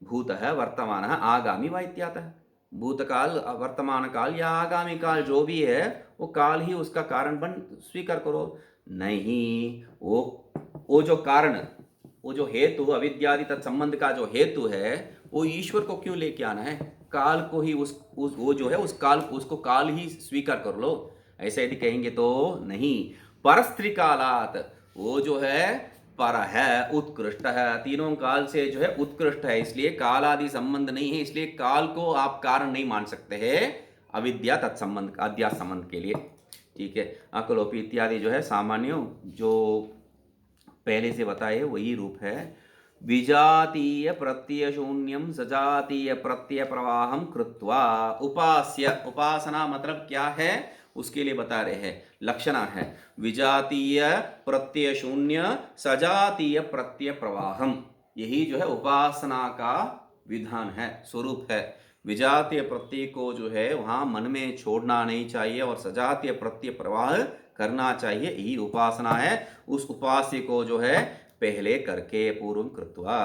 भूतः वर्तमानः आगामी वा इत्यतः, भूतकाल वर्तमान काल या आगामी काल जो भी है वो काल ही उसका कारण बन, स्वीकार करो। नहीं, वो जो कारण, वो जो हेतु अविद्यादि तत्संबंध का जो हेतु है वो ईश्वर को क्यों लेके आना है, काल को ही उस वो जो है उस काल, उसको काल ही स्वीकार कर लो, ऐसा यदि कहेंगे तो नहीं। परस्त्रिकालात, वो जो है पर है, उत्कृष्ट है, तीनों काल से जो है उत्कृष्ट है, इसलिए काल आदि संबंध नहीं है, इसलिए काल को आप कारण नहीं मान सकते हैं अविद्या तत्संबंध, अध्यास संबंध के लिए, ठीक है। अकलोपी इत्यादि जो है सामान्य जो पहले से बताए वही रूप है। विजातीय प्रत्यय शून्यम सजातीय प्रत्यय प्रवाहम कृत्वा उपास्य, उपासना मतलब क्या है उसके लिए बता रहे हैं, लक्षणा है। विजातीय प्रत्यय शून्य सजातीय प्रत्यय प्रवाहम, यही जो है उपासना का विधान है, स्वरूप है। विजातीय प्रत्यय को जो है वहां मन में छोड़ना नहीं चाहिए और सजातीय प्रत्यय प्रवाह करना चाहिए, यही उपासना है। उस उपास्य को जो है पहले करके पूर्व कृत्वा।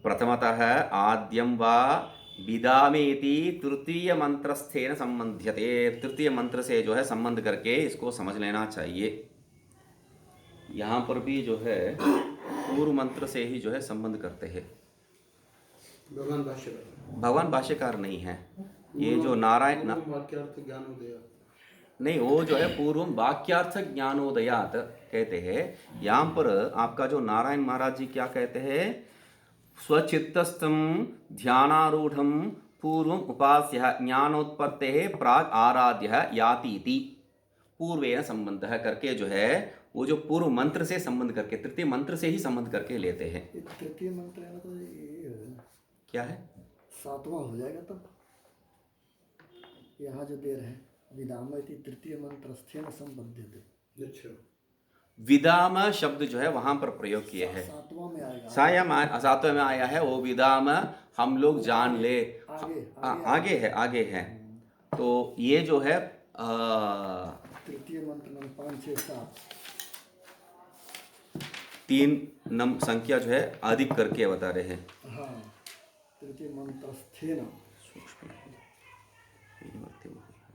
प्रथमतः आद्यं वा विदामेति तृतीय मंत्रस्थेन संबध्यते, तृतीय मंत्र से जो है संबंध करके इसको समझ लेना चाहिए। यहाँ पर भी जो है पूर्व मंत्र से ही जो है संबंध करते हैं। भगवान भाष्यकार, भगवान भाष्यकार नहीं है, ये जो नारायण वाक्यार्थ ज्ञानोदय, नहीं, वो जो है पूर्व वाक्यार्थ ज्ञानोदयात कहते हैं। यहाँ पर आपका जो नारायण महाराज जी क्या कहते हैं, स्वचित्तस्थम ध्यानारूढ़ पूर्व उपास्य ज्ञानोत्पत्ते प्राग आराध्य यातीति पूर्वेण संबंध करके जो है वो जो पूर्व मंत्र से संबंध करके, तृतीय मंत्र से ही संबंध करके लेते हैं। तृतीय मंत्र है ना, तो ये क्या है, सातवां हो जाएगा तब। यहाँ जो दे रहे हैं विदामयति तृतीय मंत्र स्थेन संबध्यते, अच्छा, विदाम शब्द जो है वहां पर प्रयोग किए हैं। सातवां में आएगा, सातवें में आया है वो विदाम, हम लोग जान ले, आगे है। तो ये जो है तृतीय मंत्र में 5, 6, 7 3 संख्या जो है अधिक करके बता रहे हैं। हाँ, तृतीय मंत्र स्थेन,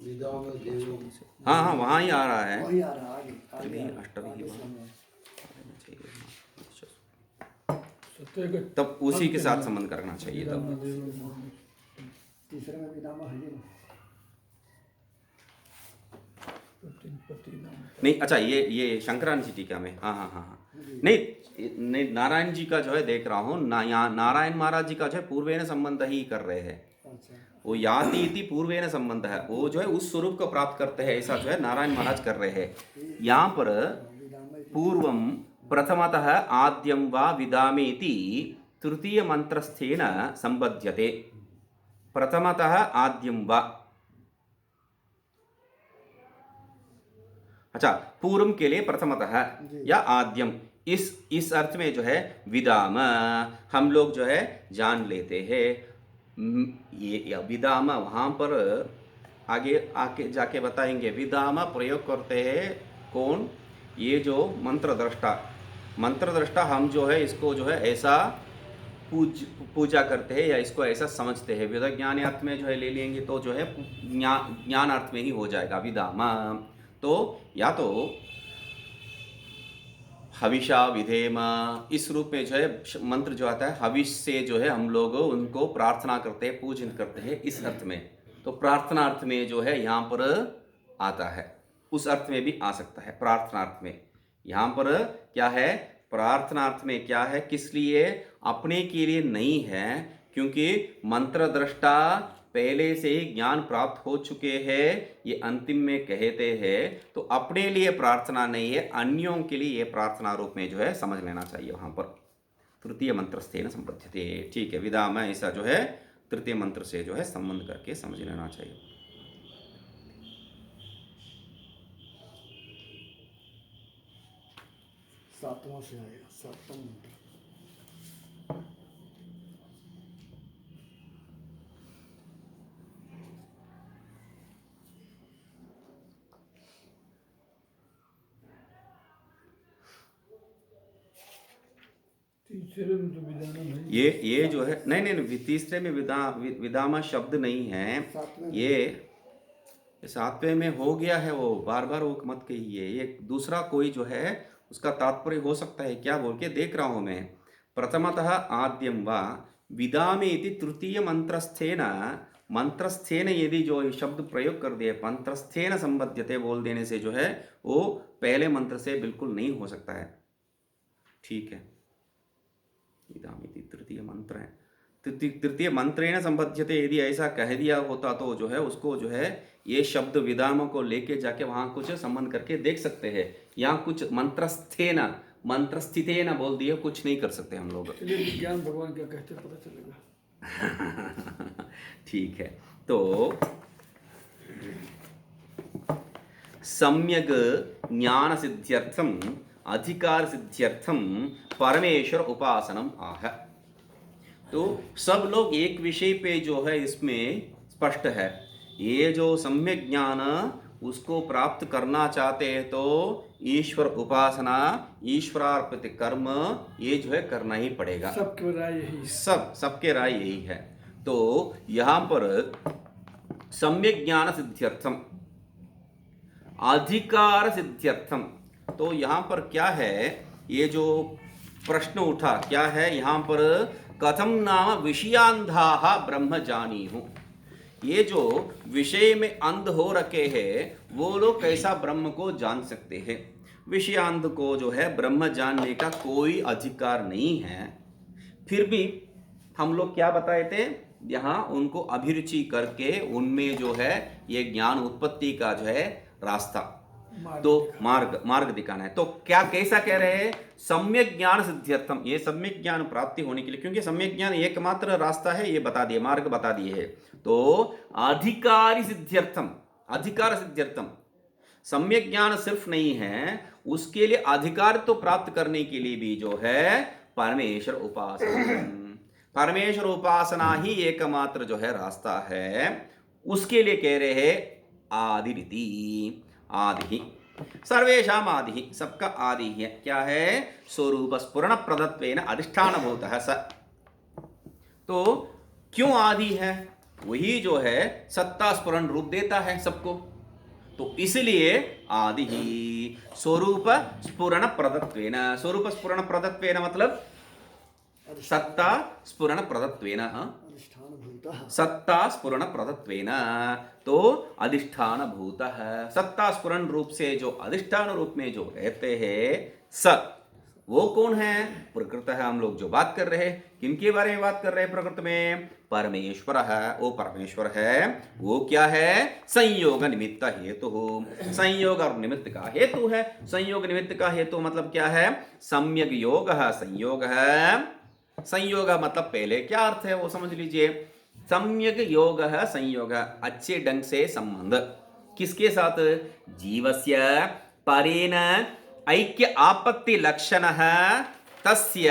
विदाम देवो, हाँ वहाँ ही आ रहा है, वही आ रहा है आगे अष्टमी समय। तब उसी के साथ संबंध करना चाहिए। तब तीसरे में विदामा है ना, नहीं, अच्छा ये शंकराचार्य जी टीका में, हाँ नहीं नारायण जी का जो है देख रहा हूँ यहाँ नारायण महाराज जी का जो है पूर्वेण संबंध ही कर रहे हैं। अच्छा, वो याति इति पूर्वेण संबंध है, वो जो है उस स्वरूप को प्राप्त करते हैं, ऐसा जो है नारायण महाराज कर रहे हैं। यहाँ पर पूर्वम प्रथमतः आद्यं वा विदामेति तृतीय मंत्रस्थेन संबध्यते। प्रथमतः आद्यं वा, अच्छा पूर्व के लिए प्रथमतः या आद्यम, इस अर्थ में जो है विदाम हम लोग जो है जान लेते हैं। ये विदाम वहाँ पर आगे जाके बताएंगे। विदाम प्रयोग करते हैं कौन, ये जो मंत्र दृष्टा हम जो है इसको जो है ऐसा पूजा करते हैं या इसको ऐसा समझते हैं। वेद ज्ञान अर्थ में जो है ले लेंगे तो जो है ज्ञान अर्थ में ही हो जाएगा विदाम। तो या तो हविषा विधेम, इस रूप में जो है मंत्र जो आता है, हविष से जो है हम लोग उनको प्रार्थना करते हैं, पूजन करते हैं, इस अर्थ में। तो प्रार्थना अर्थ में जो है यहाँ पर आता है, उस अर्थ में भी आ सकता है प्रार्थनार्थ में। यहाँ पर क्या है, प्रार्थनार्थ में क्या है, किस लिए, अपने के लिए नहीं है, क्योंकि मंत्र दृष्टा पहले से ही ज्ञान प्राप्त हो चुके हैं, ये अंतिम में कहते हैं। तो अपने लिए प्रार्थना नहीं है, अन्यों के लिए ये प्रार्थना रूप में जो है समझ लेना चाहिए। वहाँ पर तृतीय मंत्रस्थेन संबध्यते, ठीक है, विदाम ऐसा जो है तृतीय मंत्र से जो है संबंध करके समझ लेना चाहिए। सातवां से आएगा, सातवां मंत्र। तीसरे में तो विदाना नहीं, ये जो है नहीं तीसरे में विदामा शब्द नहीं है, ये सातवें में हो गया है। वो बार बार वो मत कहिए, ये दूसरा कोई जो है उसका तात्पर्य हो सकता है, क्या बोल के देख रहा हूं मैं। प्रथमतः आद्यम वा विदामे इति तृतीय मंत्रस्थेन यदि जो शब्द प्रयोग कर दिए, मंत्रस्थेन संबध्यते बोल देने से जो है वो पहले मंत्र से बिल्कुल नहीं हो सकता है। ठीक है, विदामे इति तृतीय मंत्र है, तृतीय मंत्रेण संबध्यते, यदि ऐसा कह दिया होता तो जो है उसको जो है ये शब्द विधानों को लेके जाके वहां कुछ संबंध करके देख सकते हैं। यहाँ कुछ मंत्रस्थिते न बोल दिए, कुछ नहीं कर सकते हम लोग। चलिए विज्ञान भगवान क्या कहते हैं पता चलेगा। ठीक है, तो सम्यक ज्ञान सिद्ध्यर्थम अधिकार सिद्ध्यर्थम परमेश्वर उपासनम आह। तो सब लोग एक विषय पे जो है इसमें स्पष्ट है, ये जो सम्यक ज्ञान उसको प्राप्त करना चाहते हैं तो ईश्वर उपासना, ईश्वरार्पित कर्म ये जो है करना ही पड़ेगा। सबके राय यही है। सबके राय यही है। तो यहाँ पर सम्यक ज्ञान सिद्ध्यर्थम अधिकार सिद्ध्यर्थम, तो यहाँ पर क्या है, ये जो प्रश्न उठा क्या है यहाँ पर, कथम नाम विषयांधाः ब्रह्म जानीहु। ये जो विषय में अंध हो रखे हैं वो लोग कैसा ब्रह्म को जान सकते हैं। विषयांध को जो है ब्रह्म जानने का कोई अधिकार नहीं है। फिर भी हम लोग क्या बताए थे, यहाँ उनको अभिरुचि करके उनमें जो है ये ज्ञान उत्पत्ति का जो है रास्ता, तो मार्ग दिखाना है। तो क्या कैसा कह रहे हैं, सम्यक ज्ञान सिद्ध्यर्थम, ये सम्यक ज्ञान प्राप्ति होने के लिए, क्योंकि सम्यक ज्ञान एकमात्र रास्ता है, ये बता दिए, मार्ग बता दिए है। तो अधिकारी सिद्ध्यर्थम, अधिकार सिद्ध्यर्थम, सम्यक ज्ञान सिर्फ नहीं है, उसके लिए अधिकार तो प्राप्त करने के लिए भी जो है परमेश्वर उपासना, परमेश्वर उपासना ही एकमात्र जो है रास्ता है। उसके लिए कह रहे हैं आदिरिति, आदि सर्वेषाम आदि, सबका आदि है। क्या है, स्वरूप स्फुरण प्रदत्वेन अधिष्ठान भूतः स। तो क्यों आदि है, वही जो है सत्ता स्फुरण रूप देता है सबको, तो इसलिए आदि ही स्वरूप स्फुरण प्रदत्वेन। स्वरूप स्फुरण प्रदत्वेन मतलब सत्ता स्फुरण प्रदत्वेन, सत्ता स्फुरण प्रदत्वेन, तो अधिष्ठान भूतः, सत्ता स्फुरण रूप से जो अधिष्ठान रूप में जो रहते हैं स, वो कौन है, प्रकृत है। हम लोग जो बात कर रहे हैं, किनके बारे में बात कर रहे हैं, प्रकृत में परमेश्वर है, वो परमेश्वर है। वो क्या है, संयोग निमित्त हेतु, संयोग और निमित्त का हेतु है। संयोग निमित्त का हेतु मतलब क्या है, सम्यक योग संयोग है। संयोग मतलब पहले क्या अर्थ है वो समझ लीजिए, सम्यक योग है संयोग, अच्छे ढंग से संबंध, किसके साथ, जीवस्य परेण ऐक्य आपत्ति लक्षण तस्य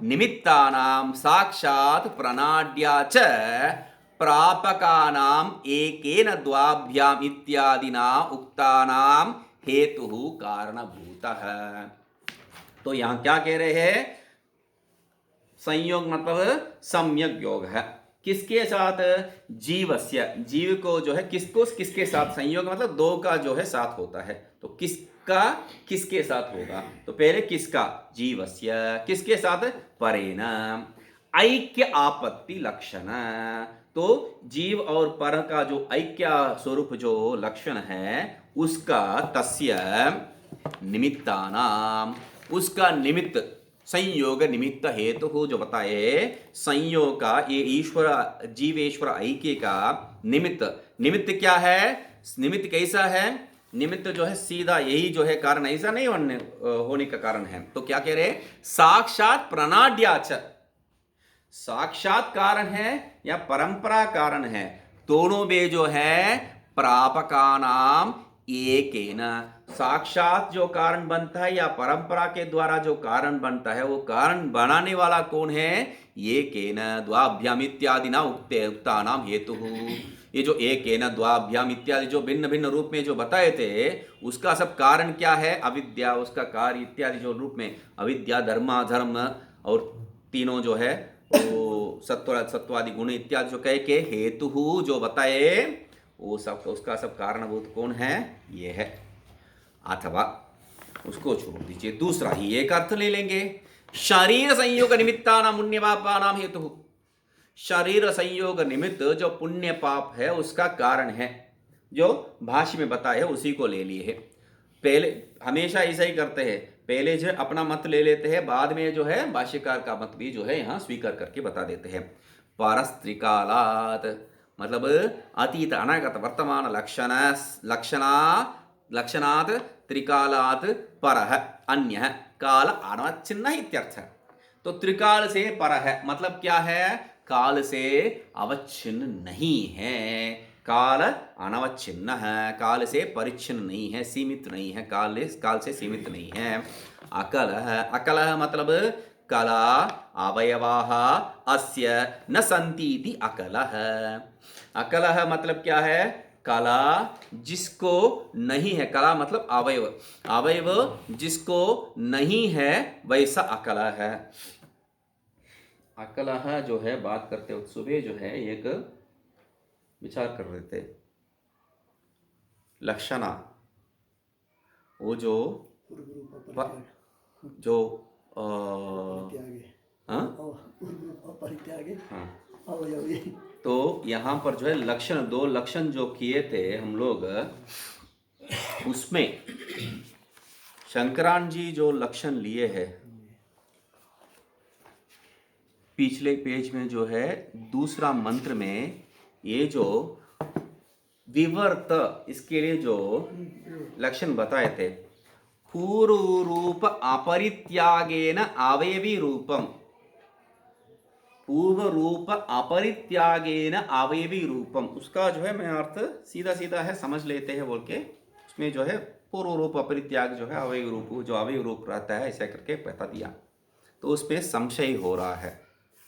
निमित्तानां साक्षात् प्रणाड्या च प्रापकानां एकेन द्वाभ्याम इत्यादिना उक्तानां हेतुः कारणभूतः। तो यहाँ क्या कह रहे हैं, संयोग मतलब सम्यक योग है, किसके साथ, जीवस्य, जीव को जो है किसको किसके साथ, संयोग मतलब दो का जो है साथ होता है, तो किसका किसके साथ होगा, तो पहले किसका, जीवस्य, किसके साथ, परेण ऐक्य आपत्ति लक्षण, तो जीव और पर का जो ऐक्य स्वरूप जो लक्षण है उसका, तस्य निमित्तानाम, उसका निमित्त, संयोग निमित्त हेतु को जो बताए, संयोग का ये ईश्वर जीवेश्वर ऐक्य का निमित्त, निमित्त क्या है, निमित्त कैसा है, निमित्त जो है सीधा यही जो है कारण, ऐसा नहीं होने का कारण है। तो क्या कह रहे, साक्षात प्रणाड्याच, साक्षात कारण है या परंपरा कारण है, दोनों में जो है प्रापकानाम एकेन, साक्षात जो कारण बनता है या परंपरा के द्वारा जो कारण बनता है, वो कारण बनाने वाला कौन है, एकेन द्वाभ्याम इत्यादि ना उक्तानाम हेतु। ये जो एकेन द्वाभ्याम इत्यादि जो भिन्न भिन्न रूप में जो बताए थे, उसका सब कारण क्या है, अविद्या, उसका कार्य इत्यादि जो रूप में अविद्या, धर्माधर्म और तीनों जो है वो सत्वादि गुण इत्यादि जो कह के हेतु जो बताए, वो सब उसका सब कारणभूत कौन है, ये है। अथवा उसको छोड़ दीजिए, दूसरा ही एक अर्थ ले लेंगे, शरीर संयोग निमित्तानां पुण्य पापानां हेतु, शरीर संयोग निमित्त जो पुण्य पाप है उसका कारण है, जो भाष्य में बताए है उसी को ले लिए है। पहले हमेशा ऐसा ही करते हैं, पहले जो अपना मत ले लेते हैं, बाद में जो है भाष्यकार का मत भी जो है यहाँ स्वीकार करके बता देते हैं। परस्त्रिकालात् मतलब अतीत अनागत वर्तमान लक्षणात् त्रिकालात् परः अन्यः काल अनवच्छिन्नः इत्यर्थः। तो त्रिकाल से पर है मतलब क्या है? काल से अवच्छिन्न नहीं है, काल अनवच्छिन्न है, काल से परिच्छिन्न नहीं है, सीमित नहीं है, काल से सीमित नहीं है। अकलः मतलब कला अवयवाः अस्य न सन्ति इति अकलः। अकलः मतलब क्या है? कला जिसको नहीं है, कला मतलब अवयव, अवयव जिसको नहीं है वैसा अकला है। अकला जो है बात करते वक्त सुबह जो है एक विचार कर रहे थे, लक्षणा वो जो जो परित्यागे हाँ, अवयवी। तो यहाँ पर जो है लक्षण, दो लक्षण जो किए थे हम लोग, उसमें शंकरान जी जो लक्षण लिए हैं पिछले पेज में जो है दूसरा मंत्र में, ये जो विवर्त इसके लिए जो लक्षण बताए थे, पूर्व रूप अपरित्यागेन अवयवी रूपम, पूर्व रूप अपरित्यागेन अवयवी रूपम, उसका जो है मैं अर्थ सीधा सीधा है समझ लेते हैं बोल के, उसमें जो है पूर्व रूप अपरित्याग जो है अवयवी रूप, जो अवयवी रूप रहता है ऐसा करके बता दिया। तो उस पर संशय हो रहा है,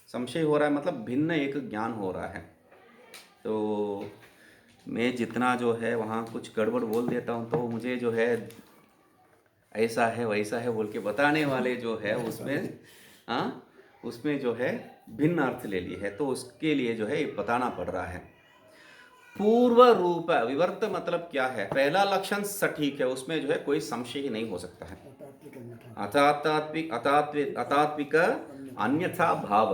संशय हो रहा है मतलब भिन्न एक ज्ञान हो रहा है। तो मैं जितना जो है वहाँ कुछ गड़बड़ बोल देता हूँ तो मुझे जो है ऐसा है वैसा है बोल के बताने वाले जो है उसमें उसमें जो है भिन्न अर्थ ले लिए है, तो उसके लिए जो है बताना पड़ रहा है। पूर्व रूप विवर्त मतलब क्या है? पहला लक्षण सटीक है, उसमें जो है कोई संशय ही नहीं हो सकता है। अतात्विक अन्यथा भाव,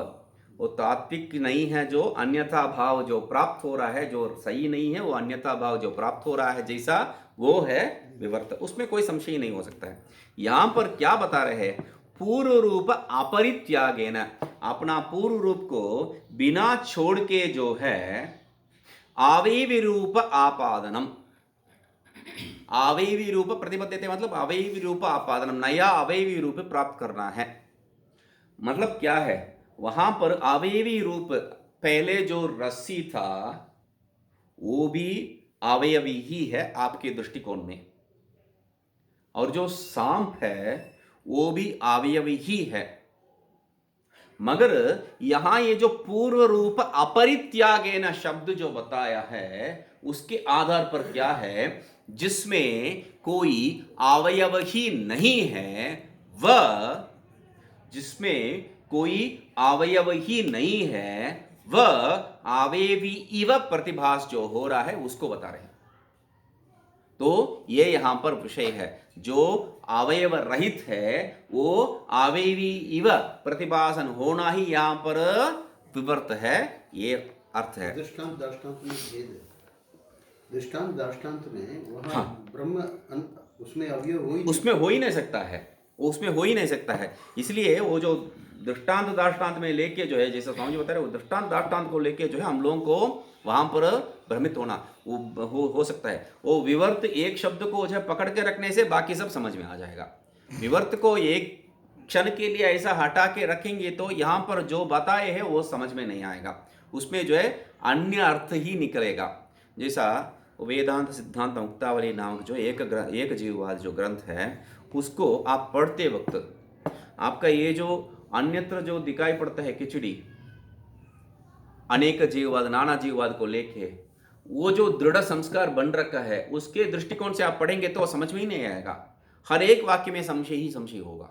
वो तात्विक नहीं है, जो अन्यथा भाव जो प्राप्त हो रहा है, जो सही नहीं है, वो अन्यथा भाव जो प्राप्त हो रहा है जैसा, वो है विवर्त, उसमें कोई संशय नहीं हो सकता है। यहाँ पर क्या बता रहे हैं? पूर्व रूप अपरित्यागेन, अपना पूर्व रूप को बिना छोड़ के जो है अवयवी रूप आपादनम, अवयवी रूप प्रतिबद्धते मतलब अवयवी रूप आपादनम, नया अवयवी रूप प्राप्त करना है। मतलब क्या है? वहां पर अवयवी रूप, पहले जो रस्सी था वो भी अवयवी ही है आपके दृष्टिकोण में, और जो सांप है वो भी अवयवी ही है, मगर यहां ये जो पूर्व रूप अपरित्यागेन शब्द जो बताया है उसके आधार पर क्या है? जिसमें कोई अवयव ही नहीं है, वह जिसमें कोई अवयव ही नहीं है वह अवयवी इव प्रतिभास जो हो रहा है उसको बता रहे हैं। तो ये यहां पर विषय है, जो अवयव रहित है वो अवयवी इव प्रतिभासन होना ही यहां पर विवर्त है, ये अर्थ है। दृष्टांत दाष्टान्त में भेद है। दृष्टांत दाष्टान्त में वहाँ हाँ। ब्रह्म उसमें अवयव हो ही उसमें हो ही नहीं सकता है, उसमें हो ही नहीं सकता है। इसलिए वो जो दृष्टांत दाष्टान्त में लेके जो है, जैसा स्वामी जी बता रहे, वो दृष्टांत दाष्टान्त को लेके जो है हम लोगों को वहां पर भ्रमित होना वो हो सकता है। वो विवर्त एक शब्द को जो है पकड़ के रखने से बाकी सब समझ में आ जाएगा। विवर्त को एक क्षण के लिए ऐसा हटा के रखेंगे तो यहाँ पर जो बताए हैं वो समझ में नहीं आएगा, उसमें जो है अन्य अर्थ ही निकलेगा। जैसा वेदांत सिद्धांत मुक्तावली नामक जो एक जीववाद जो ग्रंथ है, उसको आप पढ़ते वक्त आपका ये जो अन्यत्र जो दिखाई पड़ता है खिचड़ी, अनेक जीववाद नाना जीववाद को लेके वो जो दृढ़ संस्कार बन रखा है, उसके दृष्टिकोण से आप पढ़ेंगे तो समझ में ही नहीं आएगा। हर एक वाक्य में संशय ही संशय होगा।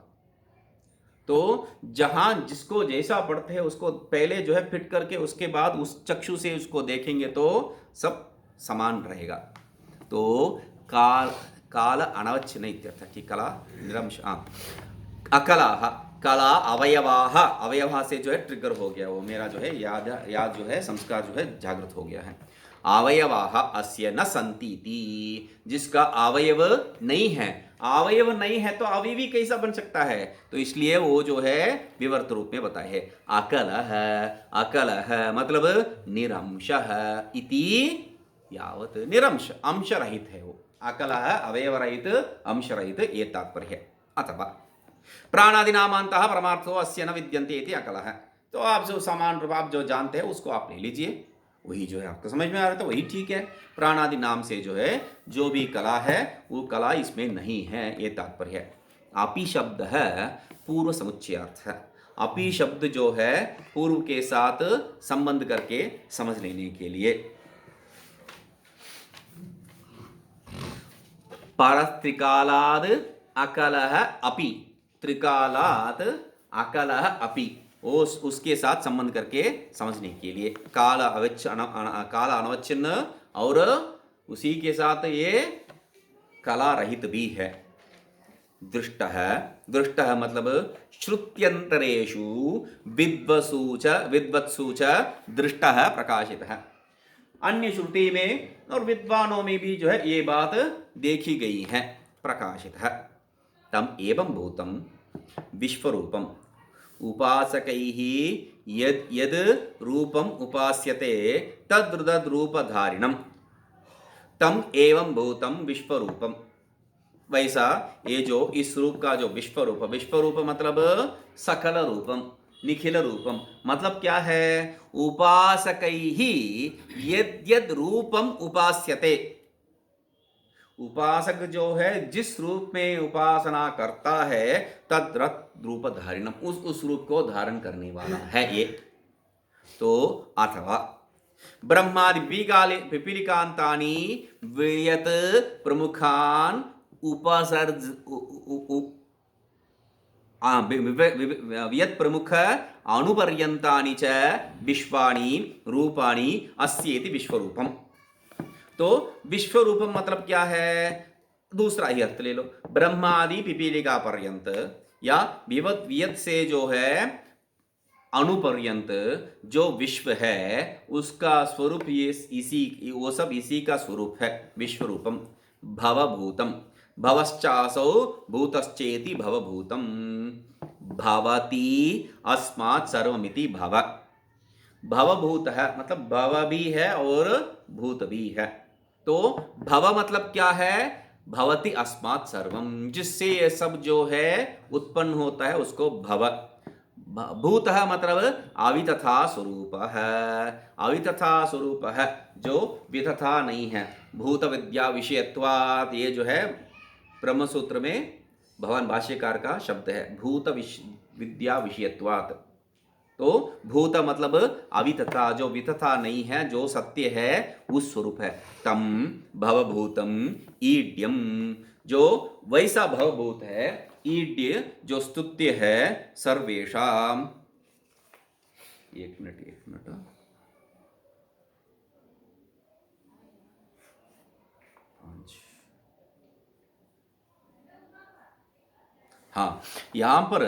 तो जहां जिसको जैसा पढ़ते हैं उसको पहले जो है फिट करके उसके बाद उस चक्षु से उसको देखेंगे तो सब समान रहेगा। तो काल अनवच्छिन्न इत्यर्थ की कला निरंश अकलाः कला अवयवाः, अवयवा से जो है ट्रिगर हो गया, वो मेरा जो है याद जो है संस्कार जो है जागृत हो गया है। अवयवाः अस्य न सन्ति इति, जिसका अवयव नहीं है। अवयव नहीं है तो अवयवी कैसा बन सकता है? तो इसलिए वो जो है विवर्त रूप में बताए है। अकलः, अकलः मतलब निरंशः इति, यावत निरंश अंश रहित है वो। अकलः अवयव रहित अंश रहित ये तात्पर्य है। अथवा प्राणादि नामांतः परमार्थो अस्य न विद्यन्ते इति अकलः। तो आप जो समान रूप आप जो जानते हैं उसको आप ले लीजिए, वही जो है आपको समझ में आ रहा है तो वही ठीक है। प्राणादि नाम से जो है जो भी कला है वो कला इसमें नहीं है, ये तात्पर्य है। अपि शब्द है पूर्व समुच्चयार्थ है। अपि शब्द जो है पूर्व के साथ संबंध करके समझ लेने के लिए। परस्त्रिकालाद अकलः अपि, त्रिकालात अकलः अपि, उसके साथ संबंध करके समझने के लिए। काल काल अनवच्छिन्न और उसी के साथ ये कला रहित भी है। दृष्ट है, दृष्ट है मतलब श्रुत्यंतरेषु विद्वत्सु च दृष्ट है प्रकाशित है। अन्य श्रुति में और विद्वानों में भी जो है ये बात देखी गई है, प्रकाशित है। तम एवं भूतम विश्वरूपम उपासकैः यद यद रूपम उपास्यते तद् रूपधारिणम तम एवं भूतम विश्वरूपम। वैसा ये जो इस रूप का जो विश्वरूप, विश्वरूप मतलब सकल रूपम, निखिल रूपम, मतलब क्या है? उपासकैः यद यद रूपम उपास्यते, उपासक जो है जिस रूप में उपासना करता है तद्रत रूप धारिणम, उस रूप को धारण करने वाला है ये। तो अथवा ब्रह्मादि पिपीलिकांतानि वियत प्रमुखान उपसर्ज वियत प्रमुख अणुपर्यंतानि च विश्वानि रूपाणि अस्येति विश्वरूपम। तो विश्वरूपम मतलब क्या है? दूसरा ही अर्थ ले लो। ब्रह्मादि पिपीलिका पर्यंत या विवत वियत से जो है अणु पर्यंत जो विश्व है उसका स्वरूप ये इसी, वो सब इसी का स्वरूप है विश्वरूपम। भवभूतम, भवश्चासौ भूतश्चेति भवभूतम, भवति अस्मात् सर्वमिति भव। भवभूत है मतलब भव भी है और भूत भी है। तो भव मतलब क्या है? भवति अस्मात् सर्वम, जिससे ये सब जो है उत्पन्न होता है उसको भव। भूत है मतलब अवितथा स्वरूप है, अवितथा स्वरूप है जो वितथा नहीं है। भूत विद्या विषयत्वात्, ये जो है ब्रह्म सूत्र में भगवान भाष्यकार का शब्द है, भूत विद्या विषयत्वात्। तो भूत मतलब अवितथा, जो वितथा नहीं है, जो सत्य है उस स्वरूप है। तम भवभूतम ईड्यम, जो वैसा भवभूत है, ईड्य जो स्तुत्य है, सर्वेषाम। एक मिनट हाँ, यहाँ पर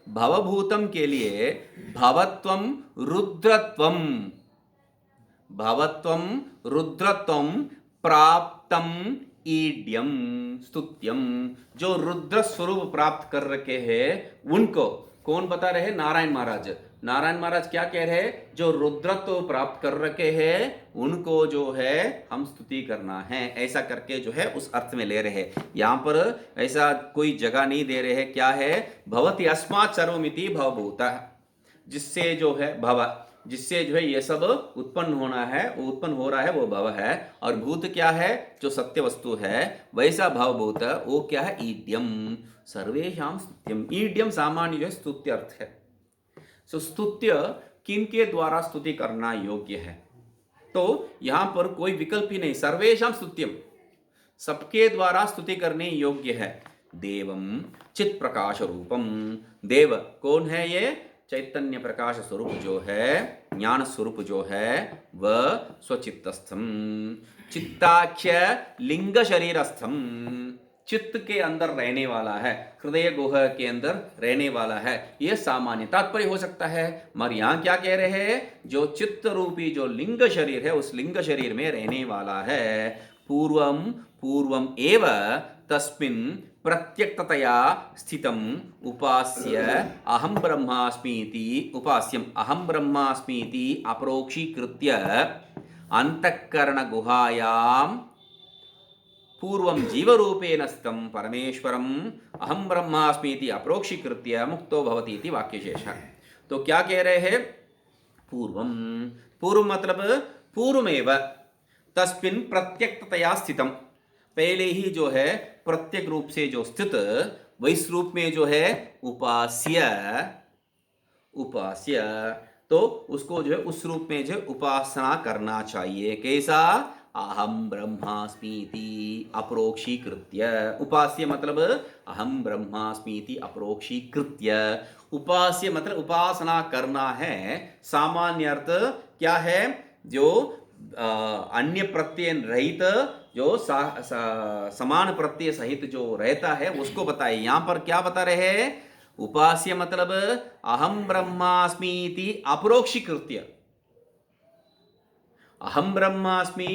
भवभूतम के लिए भवत्वम रुद्रत्वम, भवत्वम रुद्रत्वम प्राप्तम ईड्यम स्तुत्यम, जो रुद्र स्वरूप प्राप्त कर रखे हैं उनको कौन बता रहे? नारायण महाराज। नारायण महाराज क्या कह रहे हैं? जो रुद्रत्व प्राप्त कर रखे हैं उनको जो है हम स्तुति करना है, ऐसा करके जो है उस अर्थ में ले रहे हैं। यहाँ पर ऐसा कोई जगह नहीं दे रहे हैं। क्या है? भवति अस्मात् सर्वमिति भवभूत, जिससे जो है भव, जिससे जो है ये सब उत्पन्न होना है, वो उत्पन्न हो रहा है, वो भव है। और भूत क्या है? जो सत्य वस्तु है, वैसा भवभूत वो क्या है? ईड्यम, सर्वेषां स्तुत्यम। ईड्यम सामान्य जो है स्तुत्य अर्थ है। सो स्तुत्य किनके द्वारा स्तुति करना योग्य है? तो यहां पर कोई विकल्प ही नहीं, सर्वेषां स्तुत्यम, सबके द्वारा स्तुति करने योग्य है। देवम चित प्रकाश रूपम, देव कौन है? ये चैतन्य प्रकाश स्वरूप जो है, ज्ञान स्वरूप जो है, वह स्वचित्तस्थम चित्ताख्य लिंग शरीरस्थम, चित्त के अंदर रहने वाला है, हृदय गुहा के अंदर रहने वाला है, यह सामान्य तात्पर्य हो सकता है। मगर यहां क्या कह रहे हैं, जो चित्त रूपी जो लिंग शरीर है उस लिंग शरीर में रहने वाला है। पूर्वम पूर्वम एव तस्मिन् प्रत्यक्ततया स्थितम उपास्य अहम ब्रह्मास्मीति उपास्यम अहम ब्रह्मास्मीति अपरोक्षीकृत्य अंतःकरण गुहायां पूर्वम जीवरूपेण स्थितं परमेश्वरम अहम ब्रह्मास्मीति अप्रोक्षीकृत्य मुक्तो भवति इति वाक्यशेषः। तो क्या कह रहे हैं, पूर्वम, पूर्व मतलब पूर्वमेव, तस्मिन् प्रत्यक्ततया स्थितम, पहले ही जो है प्रत्येक रूप से जो स्थित, वैस रूप में जो है उपास्य, उपास्य तो उसको जो है उस रूप में जो उपासना करना चाहिए। कैसा, अहम ब्रह्मास्मीति अपरोक्षीकृत्य, उपास्य मतलब अहम ब्रह्मास्मीति अपरोक्षीकृत्य, उपास्य मतलब उपासना करना है। सामान्य अर्थ क्या है, जो अन्य प्रत्यय रहित, जो समान प्रत्यय सहित जो रहता है उसको बताए। यहां पर क्या बता रहे हैं, उपास्य मतलब अहम ब्रह्मास्मीति अपरोक्षीकृत्य, अहम ब्रह्मास्मि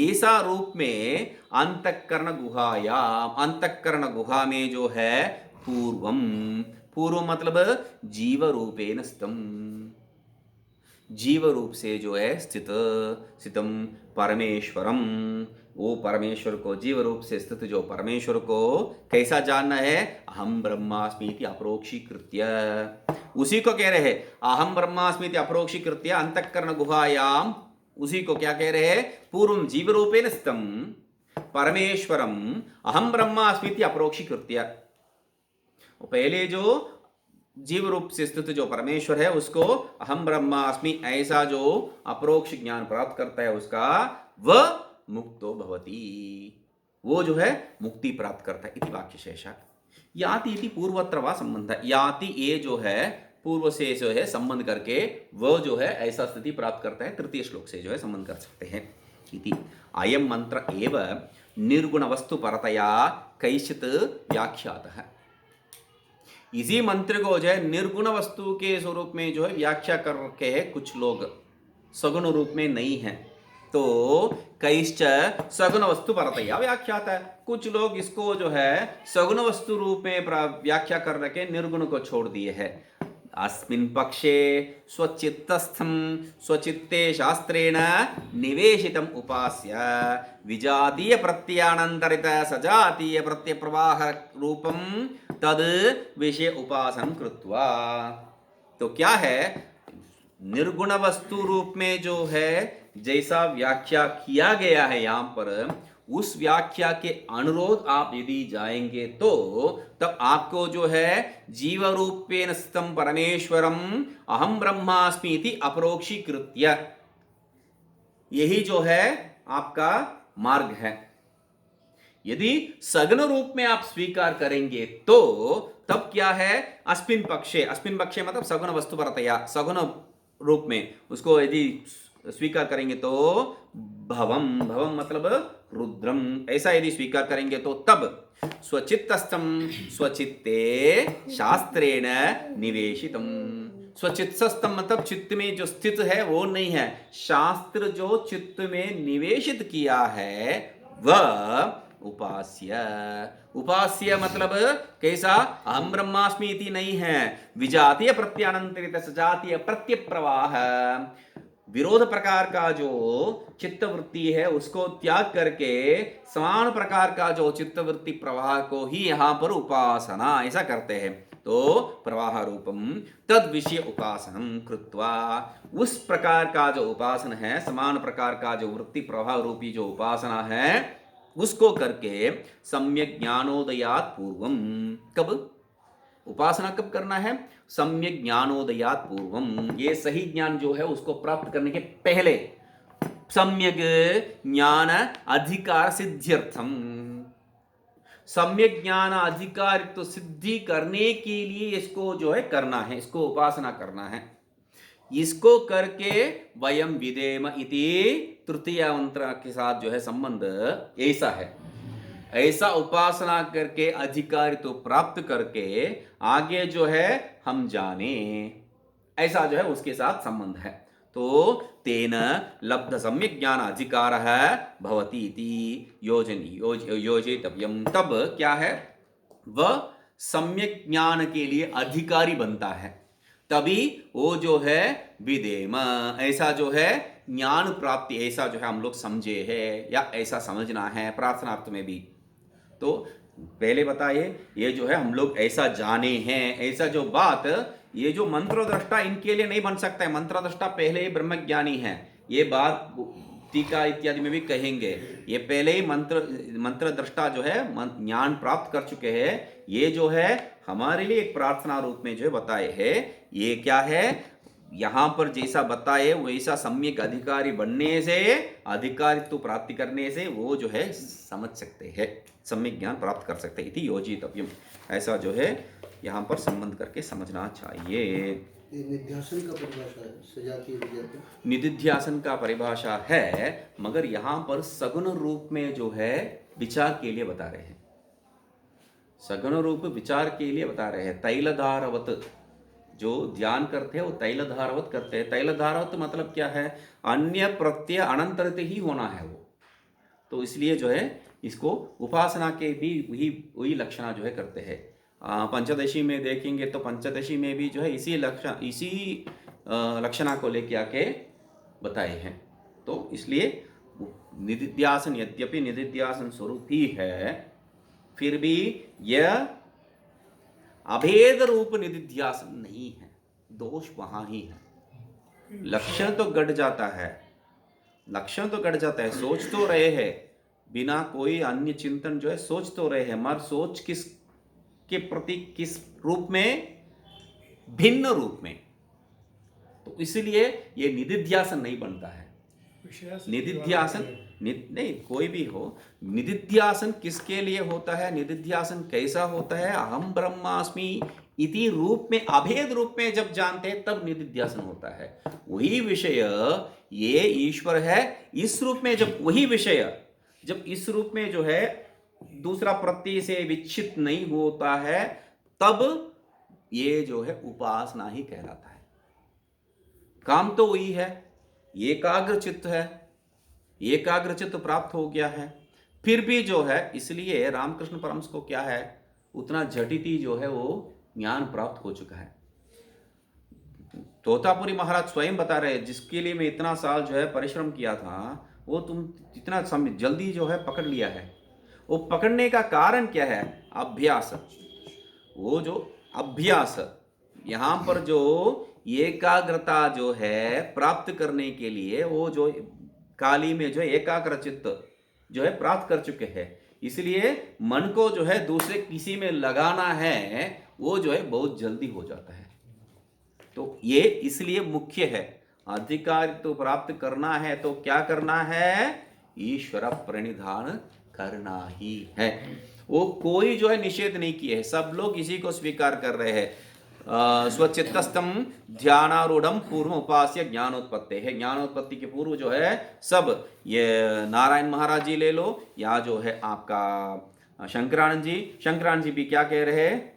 ऐसा रूप में अंतःकरण गुहायाम, अंतःकरण गुहा में जो है पूर्वम, पूर्व मतलब जीव रूपेण स्थितम, जीव रूप से जो है स्थित, स्थितम परमेश्वरम, वो परमेश्वर को, जीव रूप से स्थित जो परमेश्वर को कैसा जानना है, अहम ब्रह्मास्मीति अपरोक्षीकृत्य, उसी को कह रहे हैं अहम ब्रह्मास्मीति अपरोक्षीकृत्य अंतःकरण गुहायाम, उसी को क्या कह रहे हैं, पूर्वम जीव रूपेण स्थितम परमेश्वरम अहम ब्रह्मास्मीति अपरोक्षीकृत्य, पहले जो जीव रूप से स्थित जो परमेश्वर है उसको अहम ब्रह्मास्मि ऐसा जो अपरोक्ष ज्ञान प्राप्त करता है उसका वह मुक्तो भवति, वो जो है मुक्ति प्राप्त करता है। इति वाक्यशेषः। याति इति पूर्वत्र वा संबंध, याति ये जो है पूर्व से जो है संबंध करके वह जो है ऐसा स्थिति प्राप्त करता है, तृतीय श्लोक से जो है संबंध कर सकते हैं। इति अयम मंत्र एव निर्गुण वस्तु परतया कैश्चित् व्याख्यातः, इसी मंत्र को जो है निर्गुण वस्तु के स्वरूप में जो है व्याख्या करके है कुछ लोग, सगुण रूप में नहीं है। तो कैश्च सगुण वस्तु परतया व्याख्याता है, कुछ लोग इसको जो है सगुण वस्तु रूप में व्याख्या कर के निर्गुण को छोड़ दिए है। अस्मिन् पक्षे स्वचित्तस्थं स्वचित्ते शास्त्रेण निवेशितम् उपास्य विजातीय प्रत्ययानंतरित सजातीय प्रत्यय प्रवाह रूपम तद विषय उपासनं कृत्वा। तो क्या है, निर्गुण वस्तु रूप में जो है जैसा व्याख्या किया गया है यहाँ पर, उस व्याख्या के अनुरोध आप यदि जाएंगे तो तब आपको जो है जीव रूपेण स्थितं परमेश्वरम अहम ब्रह्मास्मि इति अपरोक्षीकृत्य, यही जो है आपका मार्ग है। यदि सगुण रूप में आप स्वीकार करेंगे तो तब क्या है, अस्मिन् पक्षे, अस्मिन् पक्षे मतलब सगुण वस्तु परतया, सगुण रूप में उसको यदि स्वीकार करेंगे तो भवम, भवम मतलब रुद्रम, ऐसा यदि स्वीकार करेंगे तो तब स्वचित्तस्थम स्वचित्ते शास्त्रेण निवेशितम, स्वचित्तस्थम मतलब चित्त में जो स्थित है वो नहीं है, शास्त्र जो चित्त में निवेशित किया है वह उपास्य। उपास्य मतलब कैसा, अहम ब्रह्मास्मि इति नहीं है, विजातीय प्रत्यानंतरित सजातीय प्रत्यय प्रवाह, विरोध प्रकार का जो चित्त वृत्ति है उसको त्याग करके समान प्रकार का जो चित्त वृत्ति प्रवाह को ही यहाँ पर उपासना ऐसा करते हैं। तो प्रवाह रूपम तद विषय उपासनम कृत्वा, उस प्रकार का जो उपासना है, समान प्रकार का जो वृत्ति प्रवाह रूपी जो उपासना है उसको करके सम्यक ज्ञानोदयात पूर्वम, कब उपासना कब करना है, सम्यक ज्ञानोदयात पूर्वम, ये सही ज्ञान जो है उसको प्राप्त करने के पहले, सम्यक ज्ञान अधिकार सिद्ध्यर्थम, सम्यक ज्ञान अधिकार तो सिद्धि करने के लिए इसको जो है करना है, इसको उपासना करना है। इसको करके वयम विदेम इति तृतीय मंत्र के साथ जो है संबंध ऐसा है। ऐसा उपासना करके अधिकारित्व प्राप्त करके आगे जो है हम जाने, ऐसा जो है उसके साथ संबंध है। तो तेन लब्ध सम्यक ज्ञान अधिकार भवति इति योजितव्यम। तब क्या है, वह सम्यक ज्ञान के लिए अधिकारी बनता है, तभी वो जो है विदेम, ऐसा जो है ज्ञान प्राप्ति, ऐसा जो है हम लोग समझे है या ऐसा समझना है प्रार्थनार्थ में भी। तो पहले बताइए, ये जो है हम लोग ऐसा जाने हैं, ऐसा जो बात, ये जो मंत्र दृष्टा इनके लिए नहीं बन सकता है। मंत्र दृष्टा पहले ही ब्रह्मज्ञानी है, ये बात टीका इत्यादि में भी कहेंगे। ये पहले ही मंत्र दृष्टा जो है ज्ञान प्राप्त कर चुके हैं। ये जो है हमारे लिए एक प्रार्थना रूप में जो है बताए हैं। ये क्या है, यहाँ पर जैसा बताए वैसा सम्यक अधिकारी बनने से, अधिकारित्व प्राप्ति करने से वो जो है समझ सकते हैं, सम्यक ज्ञान प्राप्त कर सकते हैं। इति योजितव्यम, ऐसा जो है यहाँ पर संबंध करके समझना चाहिए। ये निध्यासन का परिभाषा है, सजातीय विजातीय। निदिध्यासन का परिभाषा है, मगर यहाँ पर सगुण रूप में जो है विचार के लिए बता रहे हैं। सगुण रूप विचार के लिए बता रहे हैं। तैलधारवत, जो ध्यान करते हैं वो तैलधारवत करते हैं। तैलधारवत मतलब क्या है, अन्य प्रत्यय अनंतरित ही होना है वो। तो इसलिए जो है इसको उपासना के भी वही लक्षणा जो है करते हैं। पंचदशी में देखेंगे तो पंचदशी में भी जो है इसी लक्षणा को लेके आके बताए हैं। तो इसलिए निदिध्यासन यद्यपि निदिध्यासन स्वरूप ही है, फिर भी यह अभेद रूप निदिध्यासन नहीं है। दोष वहां ही है। लक्षण तो गढ़ जाता है, लक्षण तो गढ़ जाता है, सोच तो रहे हैं बिना कोई अन्य चिंतन जो है, सोच तो रहे हैं, मगर सोच किस के प्रति, किस रूप में, भिन्न रूप में। तो इसलिए ये निदिध्यासन नहीं बनता है। निदिध्यासन नहीं, कोई भी हो, निदिध्यासन किसके लिए होता है, निदिध्यासन कैसा होता है, अहम ब्रह्मास्मि इति रूप में, अभेद रूप में जब जानते हैं तब निदिध्यासन होता है। वही विषय ये ईश्वर है, इस रूप में जब वही विषय जब इस रूप में जो है दूसरा प्रत्यय से विच्छित नहीं होता है, तब ये जो है उपासना ही कहलाता है। काम तो वही है, एकाग्र चित्त है, एकाग्र चित्त प्राप्त हो गया है, फिर भी जो है, इसलिए रामकृष्ण परमहंस को क्या है, उतना झटिति जो है वो ज्ञान प्राप्त हो चुका है। तोतापुरी महाराज स्वयं बता रहे हैं, जिसके लिए मैं इतना साल जो है परिश्रम किया था, वो तुम इतना जल्दी जो है पकड़ लिया है। वो पकड़ने का कारण क्या है, अभ्यास। वो जो अभ्यास, यहाँ पर जो एकाग्रता जो है प्राप्त करने के लिए, वो जो काली में जो एकाग्र चित्त जो है प्राप्त कर चुके हैं, इसलिए मन को जो है दूसरे किसी में लगाना है, वो जो है बहुत जल्दी हो जाता है। तो ये इसलिए मुख्य है, अधिकारित्व प्राप्त करना है तो क्या करना है, ईश्वर प्रणिधान करना ही है। वो कोई जो है निषेध नहीं किए है, सब लोग इसी को स्वीकार कर रहे हैं। स्वचित्तस्थम ध्यानारूढ़ पूर्व उपास्य ज्ञानोत्पत्ति है। ज्ञानोत्पत्ति के पूर्व जो है सब, ये नारायण महाराज जी ले लो, या जो है आपका शंकरानंद जी भी क्या कह रहे हैं,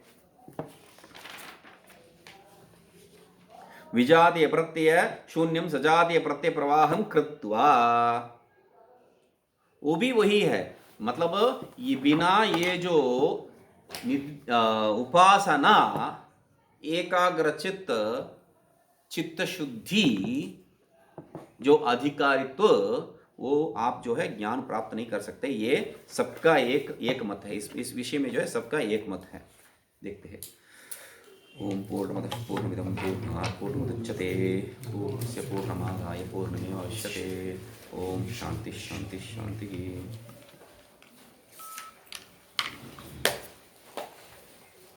विजातीय प्रत्यय शून्यम सजातीय प्रत्यय प्रवाहम कृत्वा, वो भी वही है। मतलब ये बिना ये जो उपासना, एकाग्र चित्त शुद्धि, जो अधिकारित्व, वो आप जो है ज्ञान प्राप्त नहीं कर सकते। ये सबका एक मत है, इस विषय में जो है सबका एक मत है। देखते हैं। ओम पूर्णमदः पूर्णमिदं पूर्णात् पूर्णमुदच्यते पूर्णस्य पूर्णमादाय पूर्णमेवावशिष्यते। ओम शांति शांति शांति।